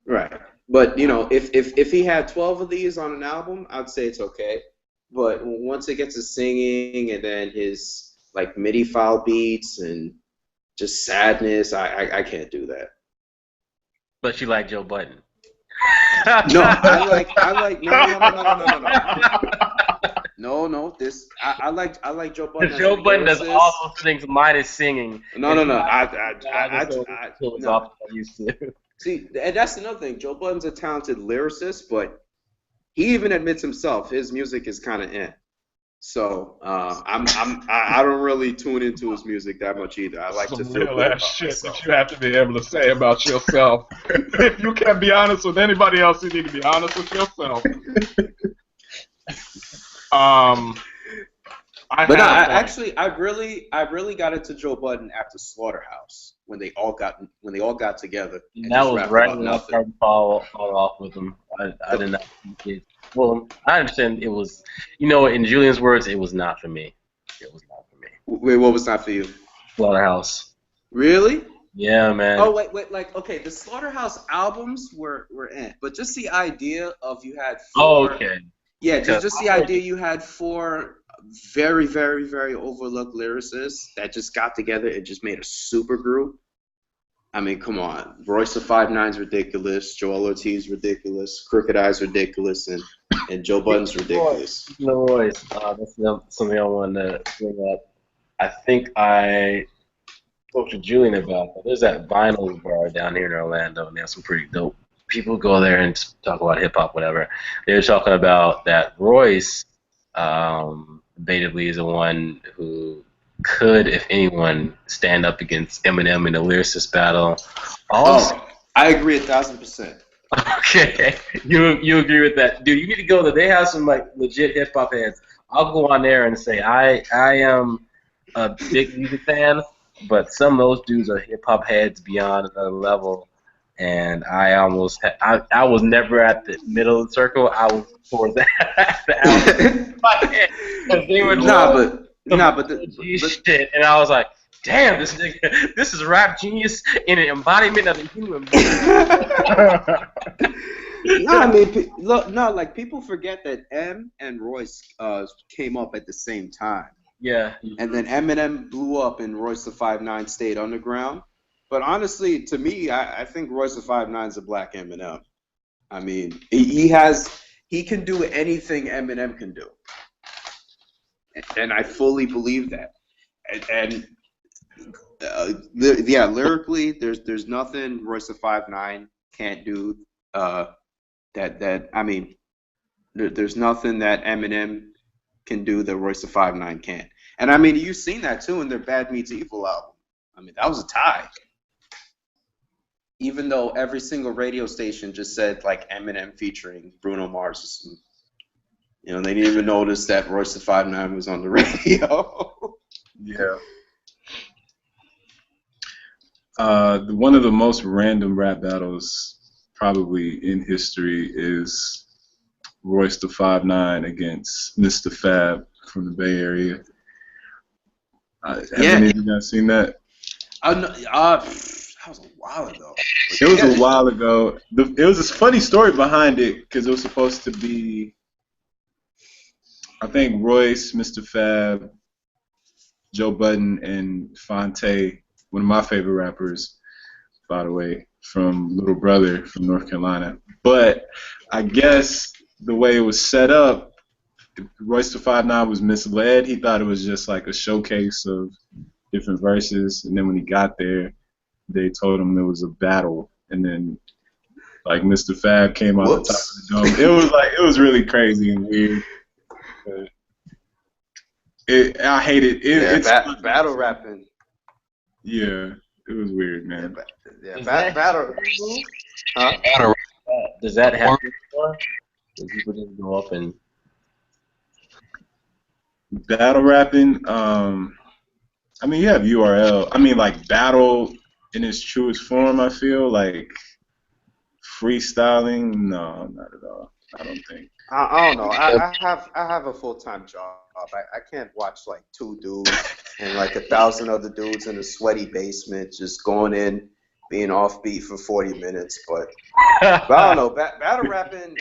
Right. But, if he had 12 of these on an album, I'd say it's okay. But once it gets to singing and then his, like, MIDI file beats and just sadness, I can't do that. But you like Joe Budden. No, I like no. This I like Joe Budden. Joe Budden does all those things minus singing. No. I used to. See, and that's another thing. Joe Budden's a talented lyricist, but he even admits himself his music is kind of eh. So I don't really tune into his music that much either. I like to feel real good ass about shit myself. that you have to be able to say about yourself. If you can't be honest with anybody else, you need to be honest with yourself. I really got into Joe Budden after Slaughterhouse when they all got together. And that was right when I started fall off with him. I did not think it. Well, I understand it was, in Julian's words, it was not for me. It was not for me. Wait, what was not for you? Slaughterhouse. Really? Yeah, man. Oh, wait, like, okay, the Slaughterhouse albums were in, but just the idea of you had 4. Oh, okay. Yeah, just the idea you had 4 very, very, very overlooked lyricists that just got together and just made a super group. I mean, come on. Royce the 5'9's ridiculous. Joel Ortiz ridiculous. Crooked Eye's ridiculous. And Joe Budden's ridiculous. No Royce. That's something I wanted to bring up. I think I spoke to Julian about that. There's that vinyl bar down here in Orlando, and they have some pretty dope people go there and talk about hip-hop, whatever. They were talking about that Royce, debatably, is the one who could, if anyone, stand up against Eminem in a lyricist battle. Also, I agree 1,000%. Okay, you agree with that, dude? You need to go there. They have some like legit hip hop heads. I'll go on there and say I am a big music fan, but some of those dudes are hip hop heads beyond another level. And I almost I was never at the middle of the circle. I was towards the they were shit, and I was like, damn, this is rap genius in an embodiment of a human being. No, I mean, look, no, like people forget that M and Royce came up at the same time, Yeah. and then Eminem blew up and Royce the 5'9" stayed underground. But honestly, to me, I think Royce the 5'9" is a black Eminem. I mean, he can do anything Eminem can do, and I fully believe that. And yeah, lyrically, there's nothing Royce the 5'9" can't do. That I mean, there's nothing that Eminem can do that Royce the 5'9" can't. And I mean, you've seen that too in their Bad Meets Evil album. I mean, that was a tie. Even though every single radio station just said like Eminem featuring Bruno Mars. You know, they didn't even notice that Royce the 5'9" was on the radio. Yeah. One of the most random rap battles probably in history is Royce the 5'9" against Mr. Fab from the Bay Area. Have any of you guys seen that? That was a while ago. It was a while ago. It was this funny story behind it because it was supposed to be, I think, Royce, Mr. Fab, Joe Budden, and Fonte, one of my favorite rappers, by the way, from Little Brother from North Carolina. But I guess the way it was set up, Royce the 5'9" was misled. He thought it was just like a showcase of different verses, and then when he got there, they told him it was a battle, and then like Mr. Fab came out the top of the dome. It was really crazy and weird. I hate it. It's battle rapping. Yeah, it was weird, man. Battle. Huh? Battle. Does that happen before? Do people just go up and battle rapping? I mean, you have URL. I mean, like battle in its truest form. I feel like freestyling. No, not at all. I don't think. I don't know. I have a full-time job. I can't watch like two dudes and like 1,000 other dudes in a sweaty basement just going in, being offbeat for 40 minutes. But I don't know. Battle rapping,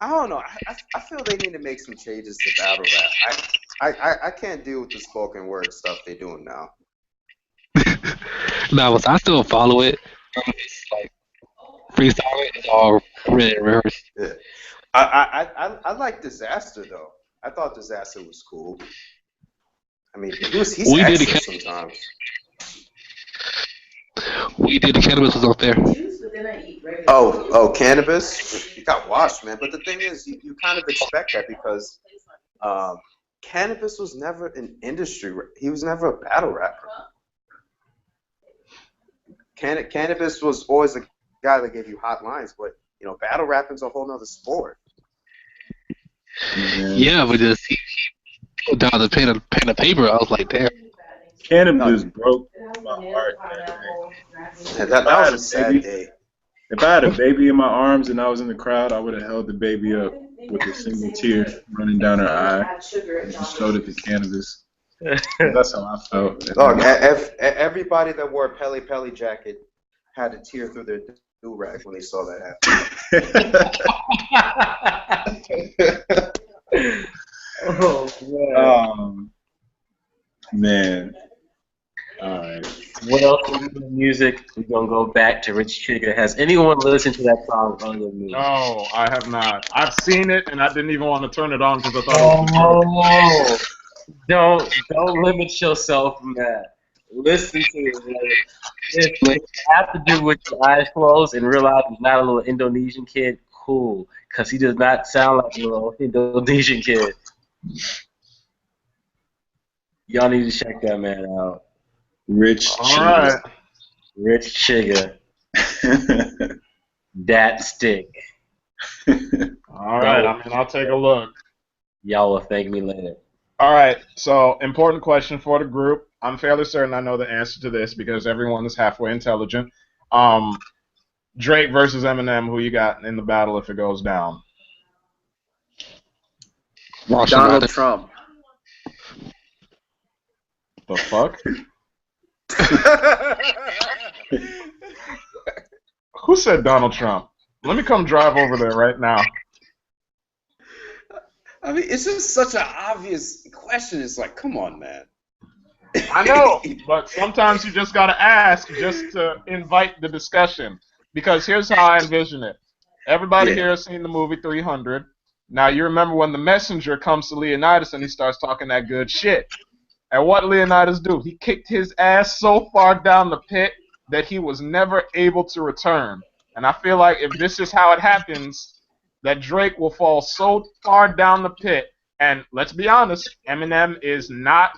I don't know. I feel they need to make some changes to battle rap. I can't deal with the spoken word stuff they're doing now. No, but I still follow it. It's like freestyle is all written rehearsed. Yeah. I like Disaster though. I thought Disaster was cool. I mean, he's extra sometimes. We did the cannabis was up there. Oh, Cannabis? You got washed, man. But the thing is, you kind of expect that because Cannabis was never an industry. He was never a battle rapper. Cannabis was always a guy that gave you hot lines, but you know, battle rapping's a whole nother sport. Yeah, but just he put down the pen of paper. I was like, damn. Cannabis broke my heart. That was a sad day. If I had a baby in my arms and I was in the crowd, I would have held the baby up with a single tear running down her eye and just showed it to Cannabis. That's how I felt. Look, everybody that wore a Pele Pele jacket had a tear through their do-rag when they saw that happen. Oh man. All right. What else is in music? We're gonna go back to Rich Trigger. Has anyone listened to that song other than me? No, I have not. I've seen it and I didn't even want to turn it on because I thought it was a joke. Don't limit yourself from that. Listen to it. If you have to do with your eyes closed and realize he's not a little Indonesian kid, cool. Because he does not sound like a little Indonesian kid. Y'all need to check that man out. Rich Alright. Rich Chigga. Dat stick. Alright, I mean, I'll take a look. Y'all will thank me later. Alright, so important question for the group. I'm fairly certain I know the answer to this because everyone is halfway intelligent. Drake versus Eminem, who you got in the battle if it goes down? Donald Trump. The fuck? Who said Donald Trump? Let me come drive over there right now. I mean, it's just such an obvious question. It's like, come on, man. I know, but sometimes you just gotta ask just to invite the discussion. Because here's how I envision it. Everybody Yeah. here has seen the movie 300. Now you remember when the messenger comes to Leonidas and he starts talking that good shit. And what Leonidas do? He kicked his ass so far down the pit that he was never able to return. And I feel like if this is how it happens, that Drake will fall so far down the pit. And let's be honest, Eminem is not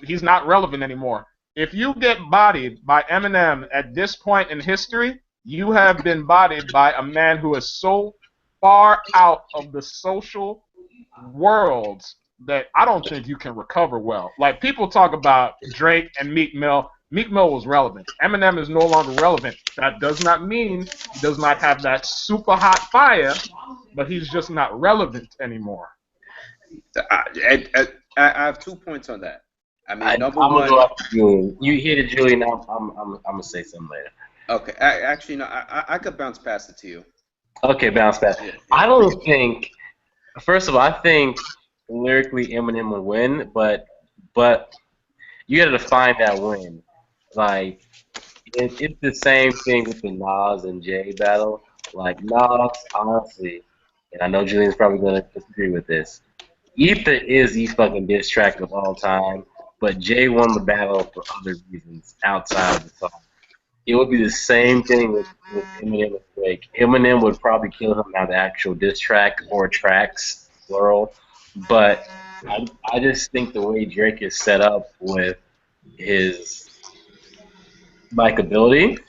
he's not relevant anymore. If you get bodied by Eminem at this point in history, you have been bodied by a man who is so far out of the social world that I don't think you can recover well. Like people talk about Drake and Meek Mill. Meek Mill was relevant. Eminem is no longer relevant. That does not mean he does not have that super hot fire, but he's just not relevant anymore. I have 2 points on that. I mean, number I'm gonna one. go after Julian. You hit it, Julian. I'm gonna say something later. Okay, actually, no, I could bounce past it to you. Okay, bounce back. Yeah. I don't think. First of all, I think lyrically Eminem would win, but you got to define that win. Like it's the same thing with the Nas and Jay battle. Like Nas, honestly, and I know Julian's probably gonna disagree with this. Ether is the fucking diss track of all time, but Jay won the battle for other reasons outside of the song. It would be the same thing with Eminem and Drake. Eminem would probably kill him on the actual diss track or tracks, plural. But I just think the way Drake is set up with his likability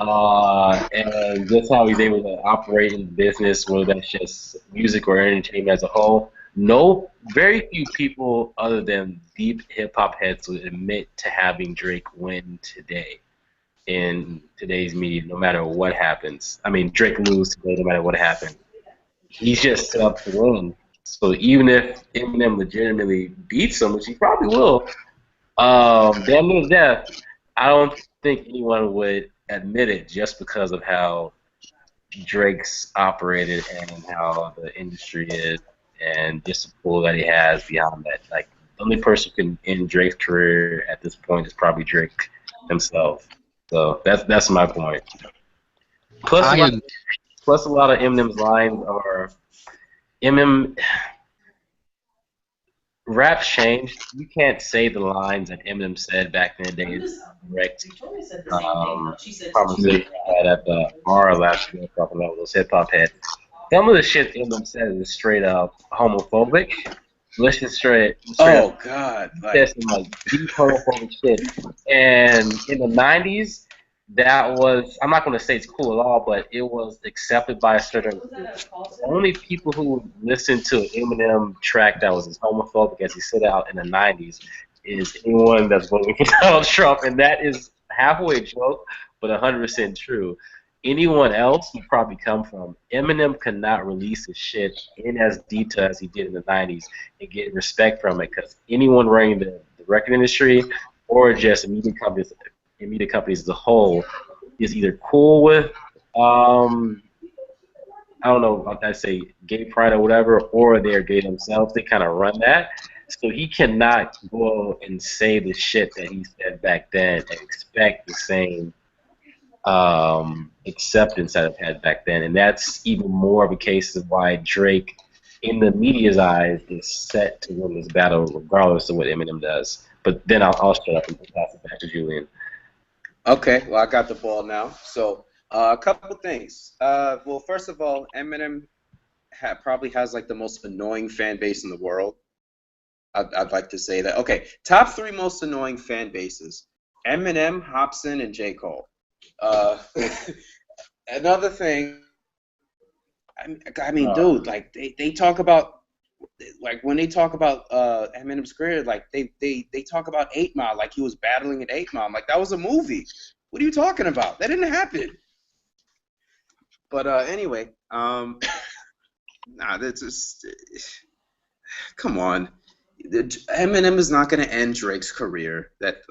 and just how he's able to operate in the business, whether that's just music or entertainment as a whole. No, very few people other than deep hip hop heads would admit to having Drake win today in today's media, no matter what happens. I mean, Drake lose today, no matter what happens. He's just set up to win. So even if Eminem legitimately beats him, which he probably will, damn near death, I don't think anyone would admit it just because of how Drake's operated and how the industry is and just the pull that he has beyond that. Like, the only person who can end Drake's career at this point is probably Drake himself. So that's my point. Plus, I can, plus a lot of Eminem's lines are Eminem. Rap's changed. You can't say the lines that Eminem said back in the day. It's direct conversation I had at the bar last year talking about those hip hop heads. Some of the shit Eminem said is straight up homophobic. Let's just straight Oh up God, said some like deep homophobic shit. And in the '90s, that was I'm not going to say it's cool at all, but it was accepted by a certain group. The only people who would listen to an Eminem track that was as homophobic as he set out in the '90s is anyone that's voting for Donald Trump, and that is halfway a joke, but 100% true. Anyone else would probably come from. Eminem could not release his shit in as detail as he did in the '90s and get respect from it, because anyone running the record industry or just media companies as a whole is either cool with I don't know, I'd say gay pride or whatever, or they're gay themselves. They kind of run that. So he cannot go and say the shit that he said back then and expect the same acceptance that I've had back then. And that's even more of a case of why Drake, in the media's eyes, is set to win this battle regardless of what Eminem does. But then I'll shut up and pass it back to Julian. Okay, well, I got the ball now. So, a couple things. Well, first of all, Eminem probably has like the most annoying fan base in the world. I'd like to say that. Okay, top 3 most annoying fan bases: Eminem, Hobson, and J. Cole. Uh, another thing. I mean, dude, like they talk about, like when they talk about Eminem's career, like they talk about 8 Mile, like he was battling at 8 Mile. I'm like, that was a movie. What are you talking about? That didn't happen. But anyway, nah, that's just come on. Eminem is not going to end Drake's career. That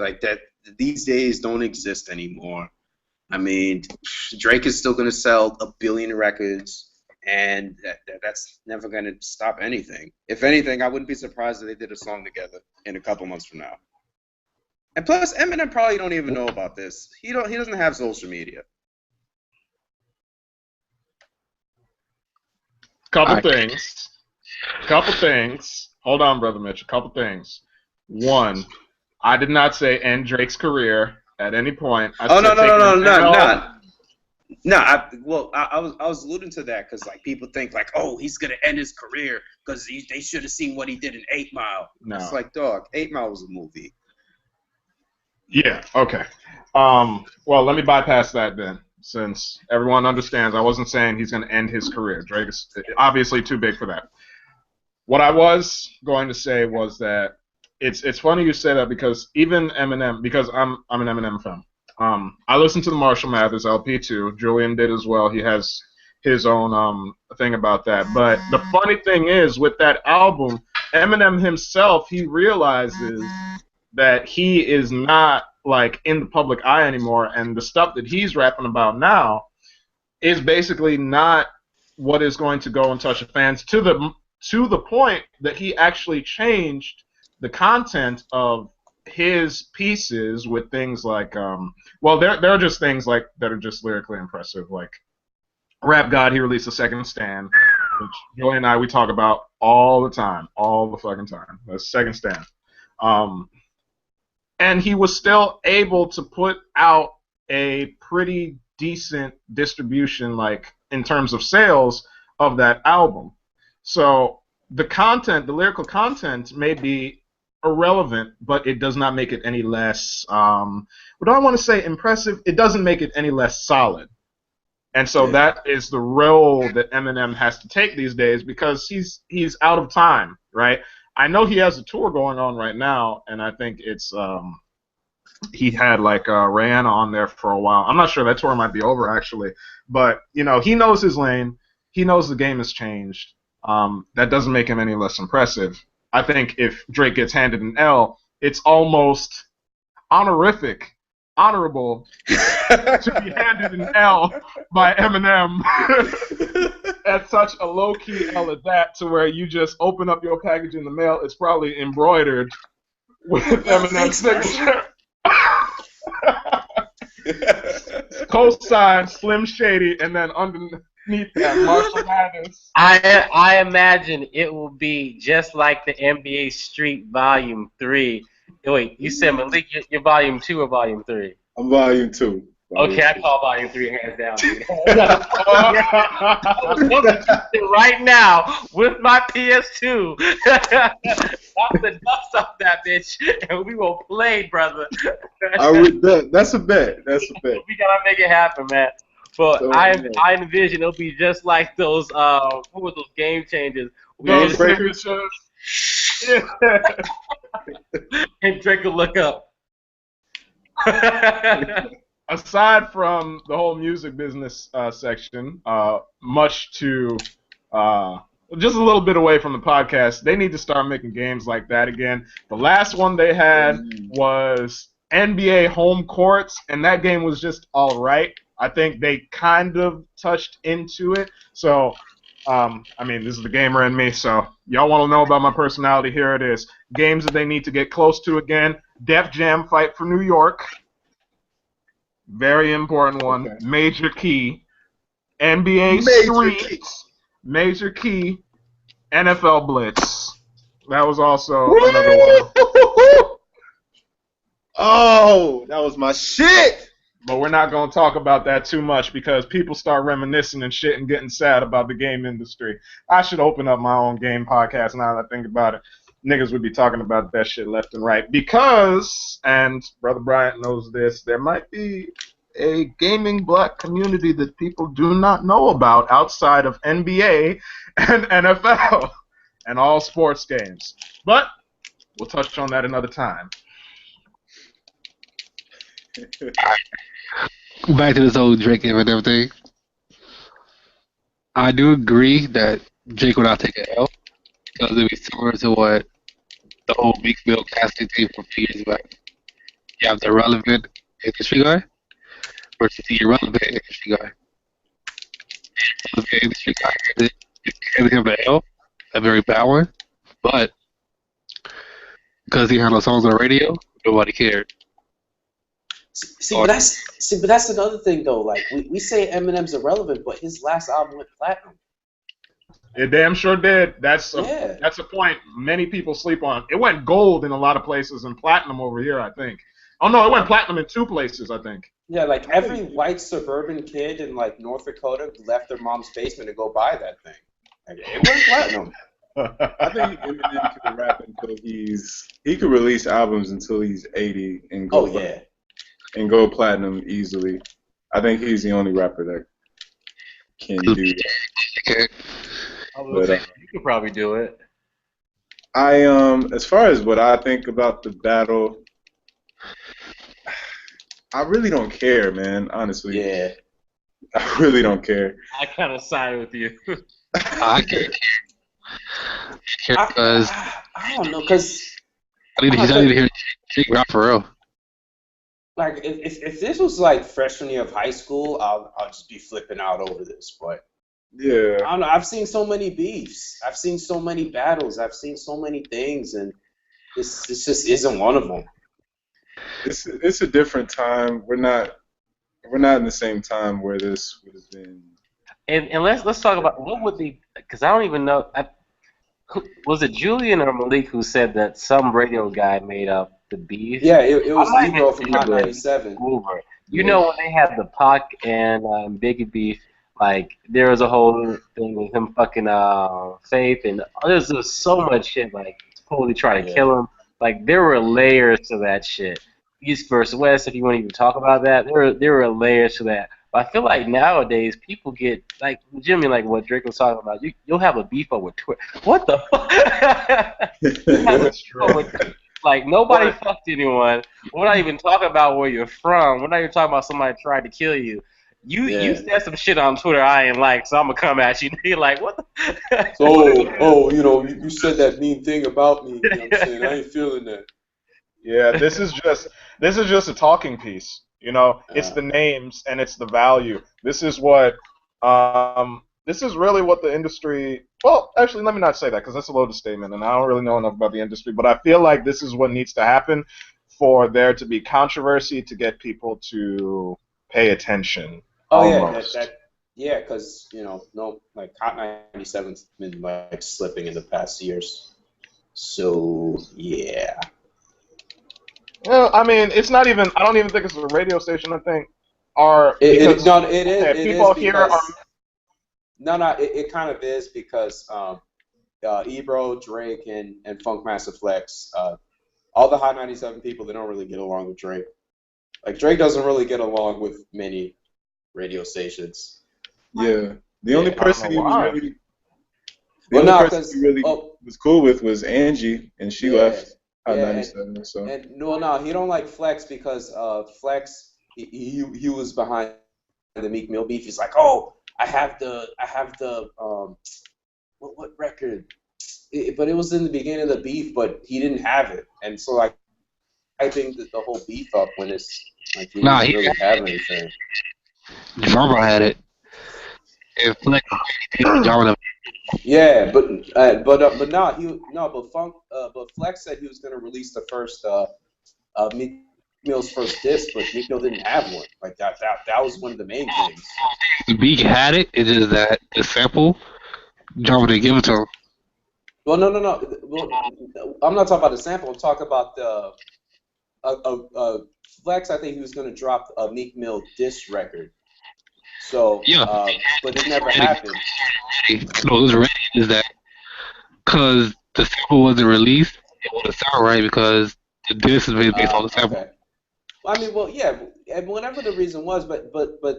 these days don't exist anymore. I mean, Drake is still going to sell 1 billion records, and that's never going to stop anything. If anything, I wouldn't be surprised if they did a song together in a couple months from now. And plus, Eminem probably don't even know about this. He doesn't have social media. Couple things. Hold on, Brother Mitch. A couple things. One, I did not say end Drake's career at any point. I said No. I was alluding to that because like people think like, oh, he's gonna end his career because they should have seen what he did in 8 Mile. No. It's like, dog, 8 Mile was a movie. Yeah. Okay. Well, let me bypass that then, since everyone understands. I wasn't saying he's going to end his career. Drake is obviously too big for that. What I was going to say was that it's funny you say that because even Eminem, because I'm an Eminem fan. I listened to the Marshall Mathers LP too. Julian did as well. He has his own thing about that. But the funny thing is, with that album, Eminem himself, he realizes that he is not like in the public eye anymore, and the stuff that he's rapping about now is basically not what is going to go and touch the fans to the point that he actually changed the content of his pieces with things like there are just things like that are just lyrically impressive, like Rap God. He released a Second Stand, which Joey and we talk about all the time, all the fucking time. The Second Stand. And he was still able to put out a pretty decent distribution, like in terms of sales of that album. So the content, the lyrical content, may be irrelevant, but it does not make it any less. What do I want to say? Impressive. It doesn't make it any less solid. And so that is the role that Eminem has to take these days because he's out of time, right? I know he has a tour going on right now, and I think it's he had like Rihanna on there for a while. I'm not sure, that tour might be over actually, but you know, he knows his lane. He knows the game has changed. That doesn't make him any less impressive. I think if Drake gets handed an L, it's almost honorable to be handed an L by Eminem at such a low-key L at that, to where you just open up your package in the mail, it's probably embroidered with Eminem's signature. Co-signed Slim Shady, and then underneath that, Marshall Mathers. I imagine it will be just like the NBA Street Volume 3. Wait, you said Malik, you're Volume 2 or Volume 3? I'm Volume 2. Okay, I call Volume 3 hands down. Right now, with my PS2, knock the dust off that bitch, and we will play, brother. I would bet. That's a bet. We gotta make it happen, man. But so, I envision it'll be just like those what were those Game Changers? Those breakers. And Drake will look up. Aside from the whole music business section, much to just a little bit away from the podcast, they need to start making games like that again. The last one they had was NBA Home Courts, and that game was just all right. I think they kind of touched into it. So, I mean, this is the gamer in me, so y'all want to know about my personality, here it is. Games that they need to get close to again. Def Jam Fight for New York. Very important one. Okay. Major Key. NBA Streets. Major Key. NFL Blitz. That was also another one. Oh, that was my shit! But we're not going to talk about that too much because people start reminiscing and shit and getting sad about the game industry. I should open up my own game podcast now that I think about it. Niggas would be talking about that shit left and right because, and Brother Bryant knows this, there might be a gaming black community that people do not know about outside of NBA and NFL and all sports games. But we'll touch on that another time. Back to this whole Drake and everything. I do agree that Drake will not take an L because it'll be similar to what the whole Meek Mill casting team from a few years back. You have the relevant industry guy, versus the irrelevant industry guy. The industry guy handed him an L, a very bad one, but because he had no songs on the radio, nobody cared. See, but that's another thing though. Like we say Eminem's irrelevant, but his last album went platinum. It damn sure did. That's Yeah. a point many people sleep on. It went gold in a lot of places and platinum over here, I think. Oh no, it went platinum in 2 places, I think. Yeah, like every white suburban kid in like North Dakota left their mom's basement to go buy that thing. Like, it went platinum. I think Eminem can rap until he could release albums until he's 80 and go and go platinum easily. I think he's the only rapper that can do that. Okay. But, you could probably do it. As far as what I think about the battle, I really don't care, man. Honestly, Yeah. I really don't care. I kind of side with you. I care because I don't know, because I need to hear Jake rap for real. like if this was like freshman year of high school, I'll just be flipping out over this. But Yeah. I don't know. I've seen so many beefs. I've seen so many battles. I've seen so many things, and this just isn't one of them. It's a different time. We're not in the same time where this would have been. And let's talk about what would the, because I don't even know. Was it Julian or Malik who said that some radio guy made up the beef? Yeah, it was I might Ebro have from seen Hot it. 97. Over. You know when they had the Pac and Biggie beef, like there was a whole thing with him fucking Faith, and there's just so much shit like totally trying to kill him. Like there were layers to that shit. East versus West, if you want to even talk about that, there were layers to that. But I feel like nowadays people get like Jimmy, like what Drake was talking about. You'll have a beef over Twitter. What the fuck? Like nobody fucked anyone. We're not even talking about where you're from. We're not even talking about somebody tried to kill you. You said some shit on Twitter I ain't like, so I'm gonna come at you. You're like, what the? You said that mean thing about me. You know what I'm saying? I ain't feeling that. Yeah, this is just a talking piece. You know, it's the names and it's the value. This is what this is really what the industry. Well, actually, let me not say that because that's a loaded statement, and I don't really know enough about the industry. But I feel like this is what needs to happen for there to be controversy to get people to pay attention. Oh almost. yeah, because like Hot 97's been like slipping in the past years. So yeah. Well, I mean, it's not even. I don't even think it's a radio station. I think it is. People here are. It kind of is because Ebro, Drake, and Funkmaster Flex, all the Hot 97 people, they don't really get along with Drake. Like Drake doesn't really get along with many radio stations. Yeah, the only person he was really. Was cool with was Angie, and she left Hot 97. He don't like Flex because Flex he was behind the Meek Mill beef. He's like, oh, I have the what record? But it was in the beginning of the beef, but he didn't have it, and so like I think that the whole beef up when it's like he didn't really have anything. Drummer had it. And Flex did Yeah, but Flex said he was gonna release the first Meek Mill's first disc, but Meek Mill didn't have one. Like that was one of the main things. Meek had it. It is that the sample. Drummer didn't give it to him. Well, no. Well, I'm not talking about the sample. I'm talking about the Flex. I think he was gonna drop a Meek Mill disc record. So, but it never happened. No, it was ready. Is that because the sample wasn't released? It wouldn't sound right because the disc is based on the sample. Okay. Well, I mean, well, yeah, and whatever the reason was, but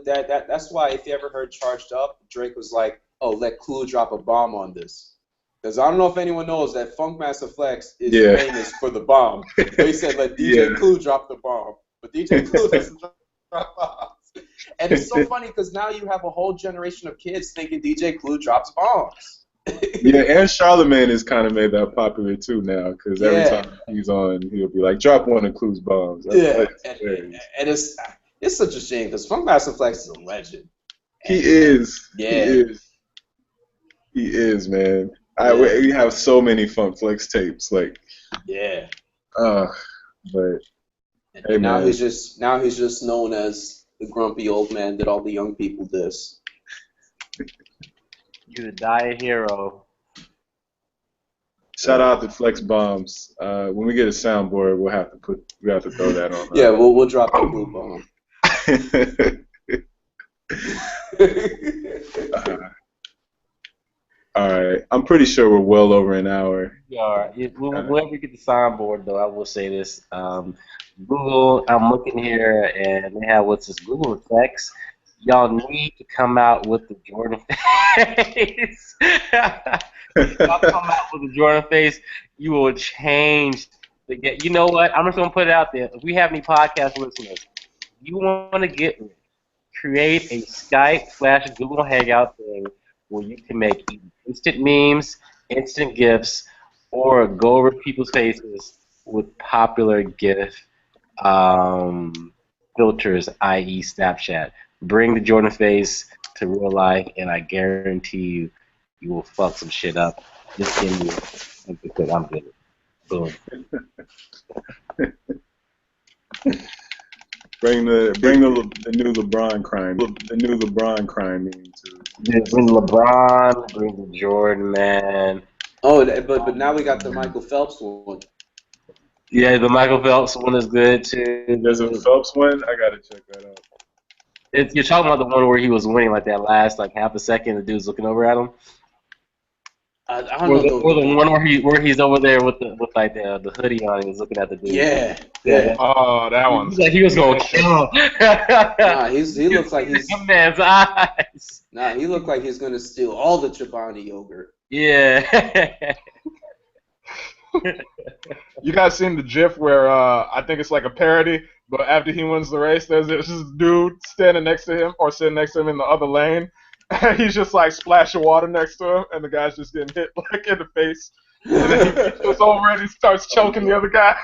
that's why if you ever heard Charged Up, Drake was like, "Oh, let Clue drop a bomb on this." Because I don't know if anyone knows that Funkmaster Flex is famous for the bomb. So he said, "Let DJ Clue drop the bomb," but DJ Clue doesn't drop bombs. And it's so funny because now you have a whole generation of kids thinking DJ Clue drops bombs. Yeah, and Charlamagne has kind of made that popular too now because every time he's on, he'll be like, "Drop one of Clue's bombs." And It's such a shame because Funkmaster Flex is a legend. He is. Yeah. He is. He is, man. Yeah. We have so many Funk Flex tapes, like, Yeah. but hey, And now man. he's just known as the grumpy old man that all the young people diss. You would die a hero. Shout out to Flex Bombs. When we get a soundboard, we have to throw that on. Yeah, we'll drop the blue bomb. All right. I'm pretty sure we're well over an hour. Yeah, whenever we get the soundboard, though, I will say this. Google, I'm looking here, and they have what's this Google effects. Y'all need to come out with the Jordan face. Y'all come out with the Jordan face, you will change the game. You know what? I'm just going to put it out there. If we have any podcast listeners, you want to create a Skype/Google Hangout thing where you can make instant memes, instant GIFs, or go over people's faces with popular GIF filters, i.e. Snapchat. Bring the Jordan face to real life, and I guarantee you will fuck some shit up. Just give me because I'm good. Boom. Bring the new LeBron crime. The new LeBron crime into. Bring LeBron. Bring the Jordan, man. Oh, but now we got the Michael Phelps one. Yeah, the Michael Phelps one is good too. There's a Phelps one. I gotta check that out. You're talking about the one where he was winning like that last half a second. The dude's looking over at him. I don't know. Or the one where he's over there with the hoodie on and he's looking at the dude. Yeah. Oh, that one. He was going to kill him. Nah, he looks like he's. Your man's eyes. Nah, he looked like he's gonna steal all the Chobani yogurt. Yeah. You guys seen the GIF where I think it's like a parody, but after he wins the race, there's this dude standing next to him or sitting next to him in the other lane, and he's just like splashing water next to him, and the guy's just getting hit like in the face, and then he reaches over and he starts choking the other guy.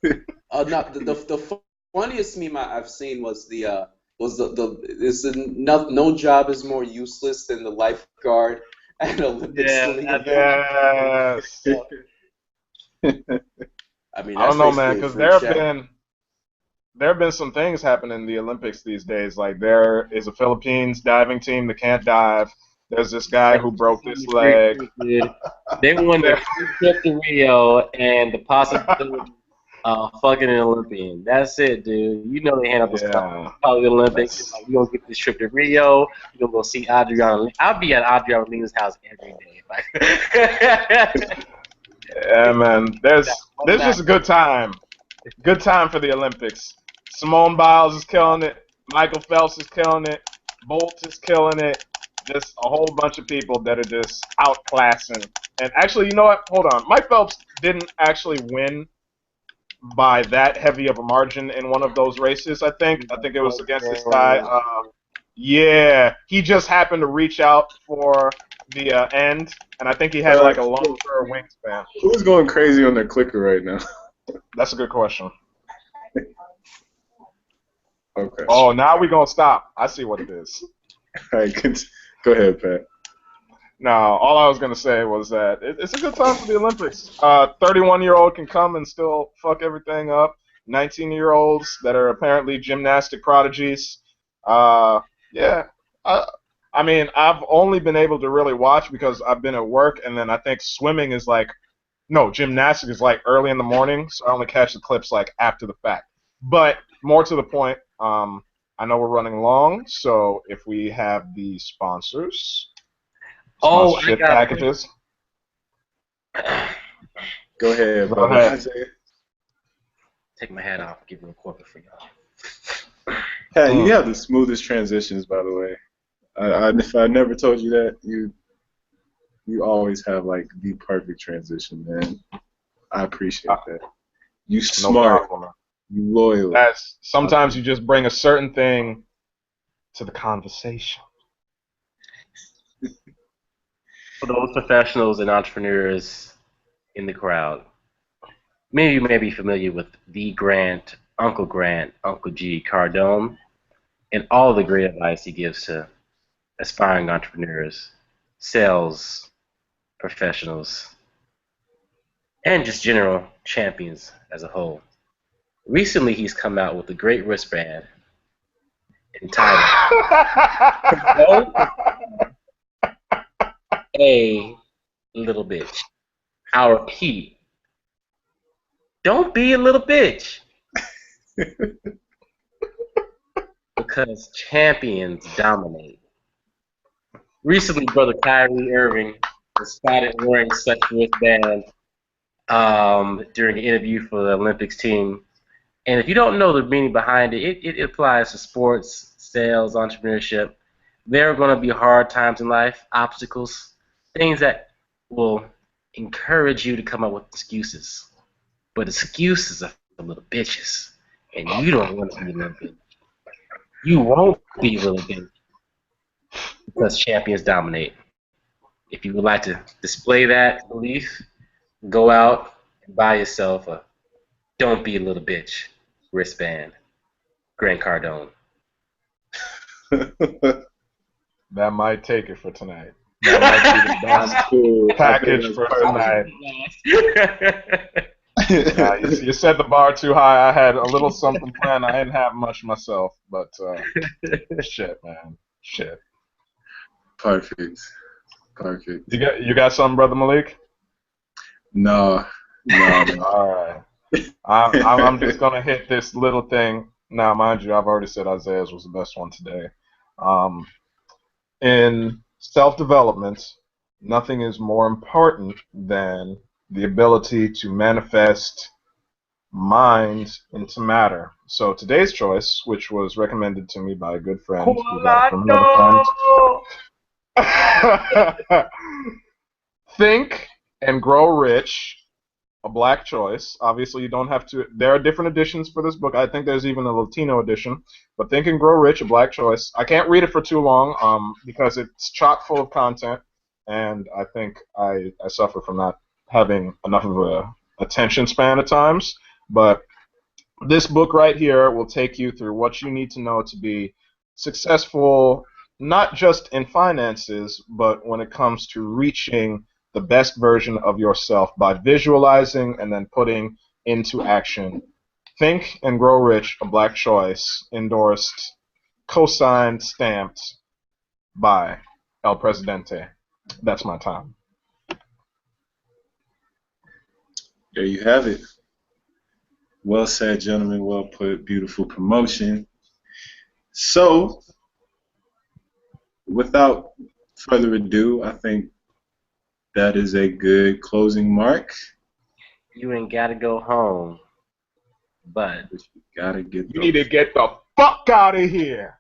No, the funniest meme I've seen was no job is more useless than the lifeguard at Olympics. Yes. I mean, I don't know, man, because there been have been some things happening in the Olympics these days. Like there is a Philippines diving team that can't dive. There's this guy who broke his leg. They won their trip to Rio and the possibility of fucking an Olympian. That's it, dude. You know they hand up the stuff. Probably the Olympics. Like, we're gonna get this trip to Rio. We're gonna go see Adriana. I'll be at Adriana Lima's house every day. Yeah, man. There's just a good time. Good time for the Olympics. Simone Biles is killing it. Michael Phelps is killing it. Bolt is killing it. Just a whole bunch of people that are just outclassing. And actually, you know what? Hold on. Mike Phelps didn't actually win by that heavy of a margin in one of those races, I think. I think it was against this guy. Yeah, he just happened to reach out for the end, and I think he had like a longer wingspan. Who's going crazy on their clicker right now? That's a good question. Okay. Oh, now we're going to stop. I see what it is. All right, go ahead, Pat. No, all I was going to say was that it's a good time for the Olympics. 31-year-old can come and still fuck everything up. 19-year-olds that are apparently gymnastic prodigies. Yeah. I mean, I've only been able to really watch because I've been at work, and then I think swimming is gymnastics is like early in the morning, so I only catch the clips like after the fact. But more to the point, I know we're running long, so if we have the sponsorship packages. Go ahead, Go ahead. Take my hat off, give you a corporate for y'all. Pat, you have the smoothest transitions, by the way. If I never told you that, you always have like the perfect transition, man. I appreciate that. You smart, you loyal. Sometimes you just bring a certain thing to the conversation. For those professionals and entrepreneurs in the crowd, maybe you may be familiar with the Grant Uncle Grant, Uncle G Cardone, and all the great advice he gives to aspiring entrepreneurs, sales professionals, and just general champions as a whole. Recently, he's come out with a great wristband entitled Don't a Little Bitch. I'll repeat, don't be a little bitch. Because champions dominate. Recently, brother Kyrie Irving was spotted wearing such wristband during an interview for the Olympics team. And if you don't know the meaning behind it, it applies to sports, sales, entrepreneurship. There are going to be hard times in life, obstacles, things that will encourage you to come up with excuses. But excuses are for little bitches. And you don't want to be a little bitch. You won't be a little bitch because champions dominate. If you would like to display that belief, go out and buy yourself a Don't Be a Little Bitch wristband. Grant Cardone. That might take it for tonight. That might be the best Cool. package for tonight. You set the bar too high. I had a little something planned. I didn't have much myself, but shit, man, shit. Perfect. You got something, brother Malik? No. All right. I'm just gonna hit this little thing. Now, mind you, I've already said Isaiah's was the best one today. In self-development, nothing is more important than the ability to manifest mind into matter. So today's choice, which was recommended to me by a good friend, who got it from another friend. Think and Grow Rich, a black choice. Obviously, you don't have to. There are different editions for this book. I think there's even a Latino edition. But Think and Grow Rich, a black choice. I can't read it for too long because it's chock full of content, and I think I suffer from not having enough of a attention span at times. But this book right here will take you through what you need to know to be successful, not just in finances, but when it comes to reaching the best version of yourself by visualizing and then putting into action. Think and Grow Rich, a black choice, endorsed, co-signed, stamped by El Presidente. That's my time. There you have it. Well said, gentlemen. Well put. Beautiful promotion. So, without further ado, I think that is a good closing mark. You ain't got to go home, but you gotta get. You need to get the fuck out of here.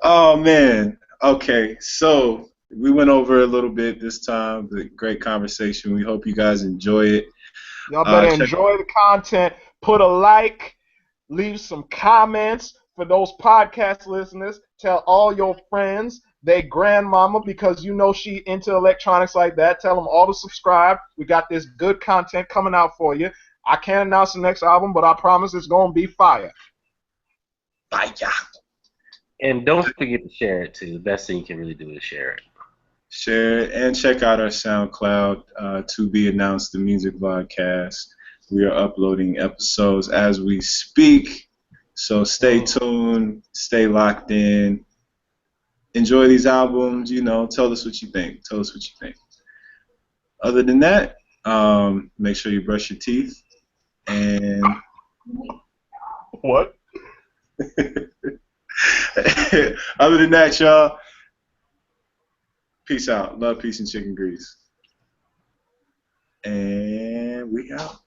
Oh man. Okay, so we went over a little bit this time. The great conversation. We hope you guys enjoy it. Y'all better enjoy the content. Put a like. Leave some comments for those podcast listeners. Tell all your friends, they grandmama, because you know she into electronics like that. Tell them all to subscribe. We got this good content coming out for you. I can't announce the next album, but I promise it's going to be fire. Fire. And don't forget to share it too. The best thing you can really do is share it. Share it and check out our SoundCloud, To Be Announced, the music podcast. We are uploading episodes as we speak, so stay tuned, stay locked in, enjoy these albums. Tell us what you think. Other than that, make sure you brush your teeth and what? Other than that, y'all, peace out. Love, peace, and chicken grease. And we out.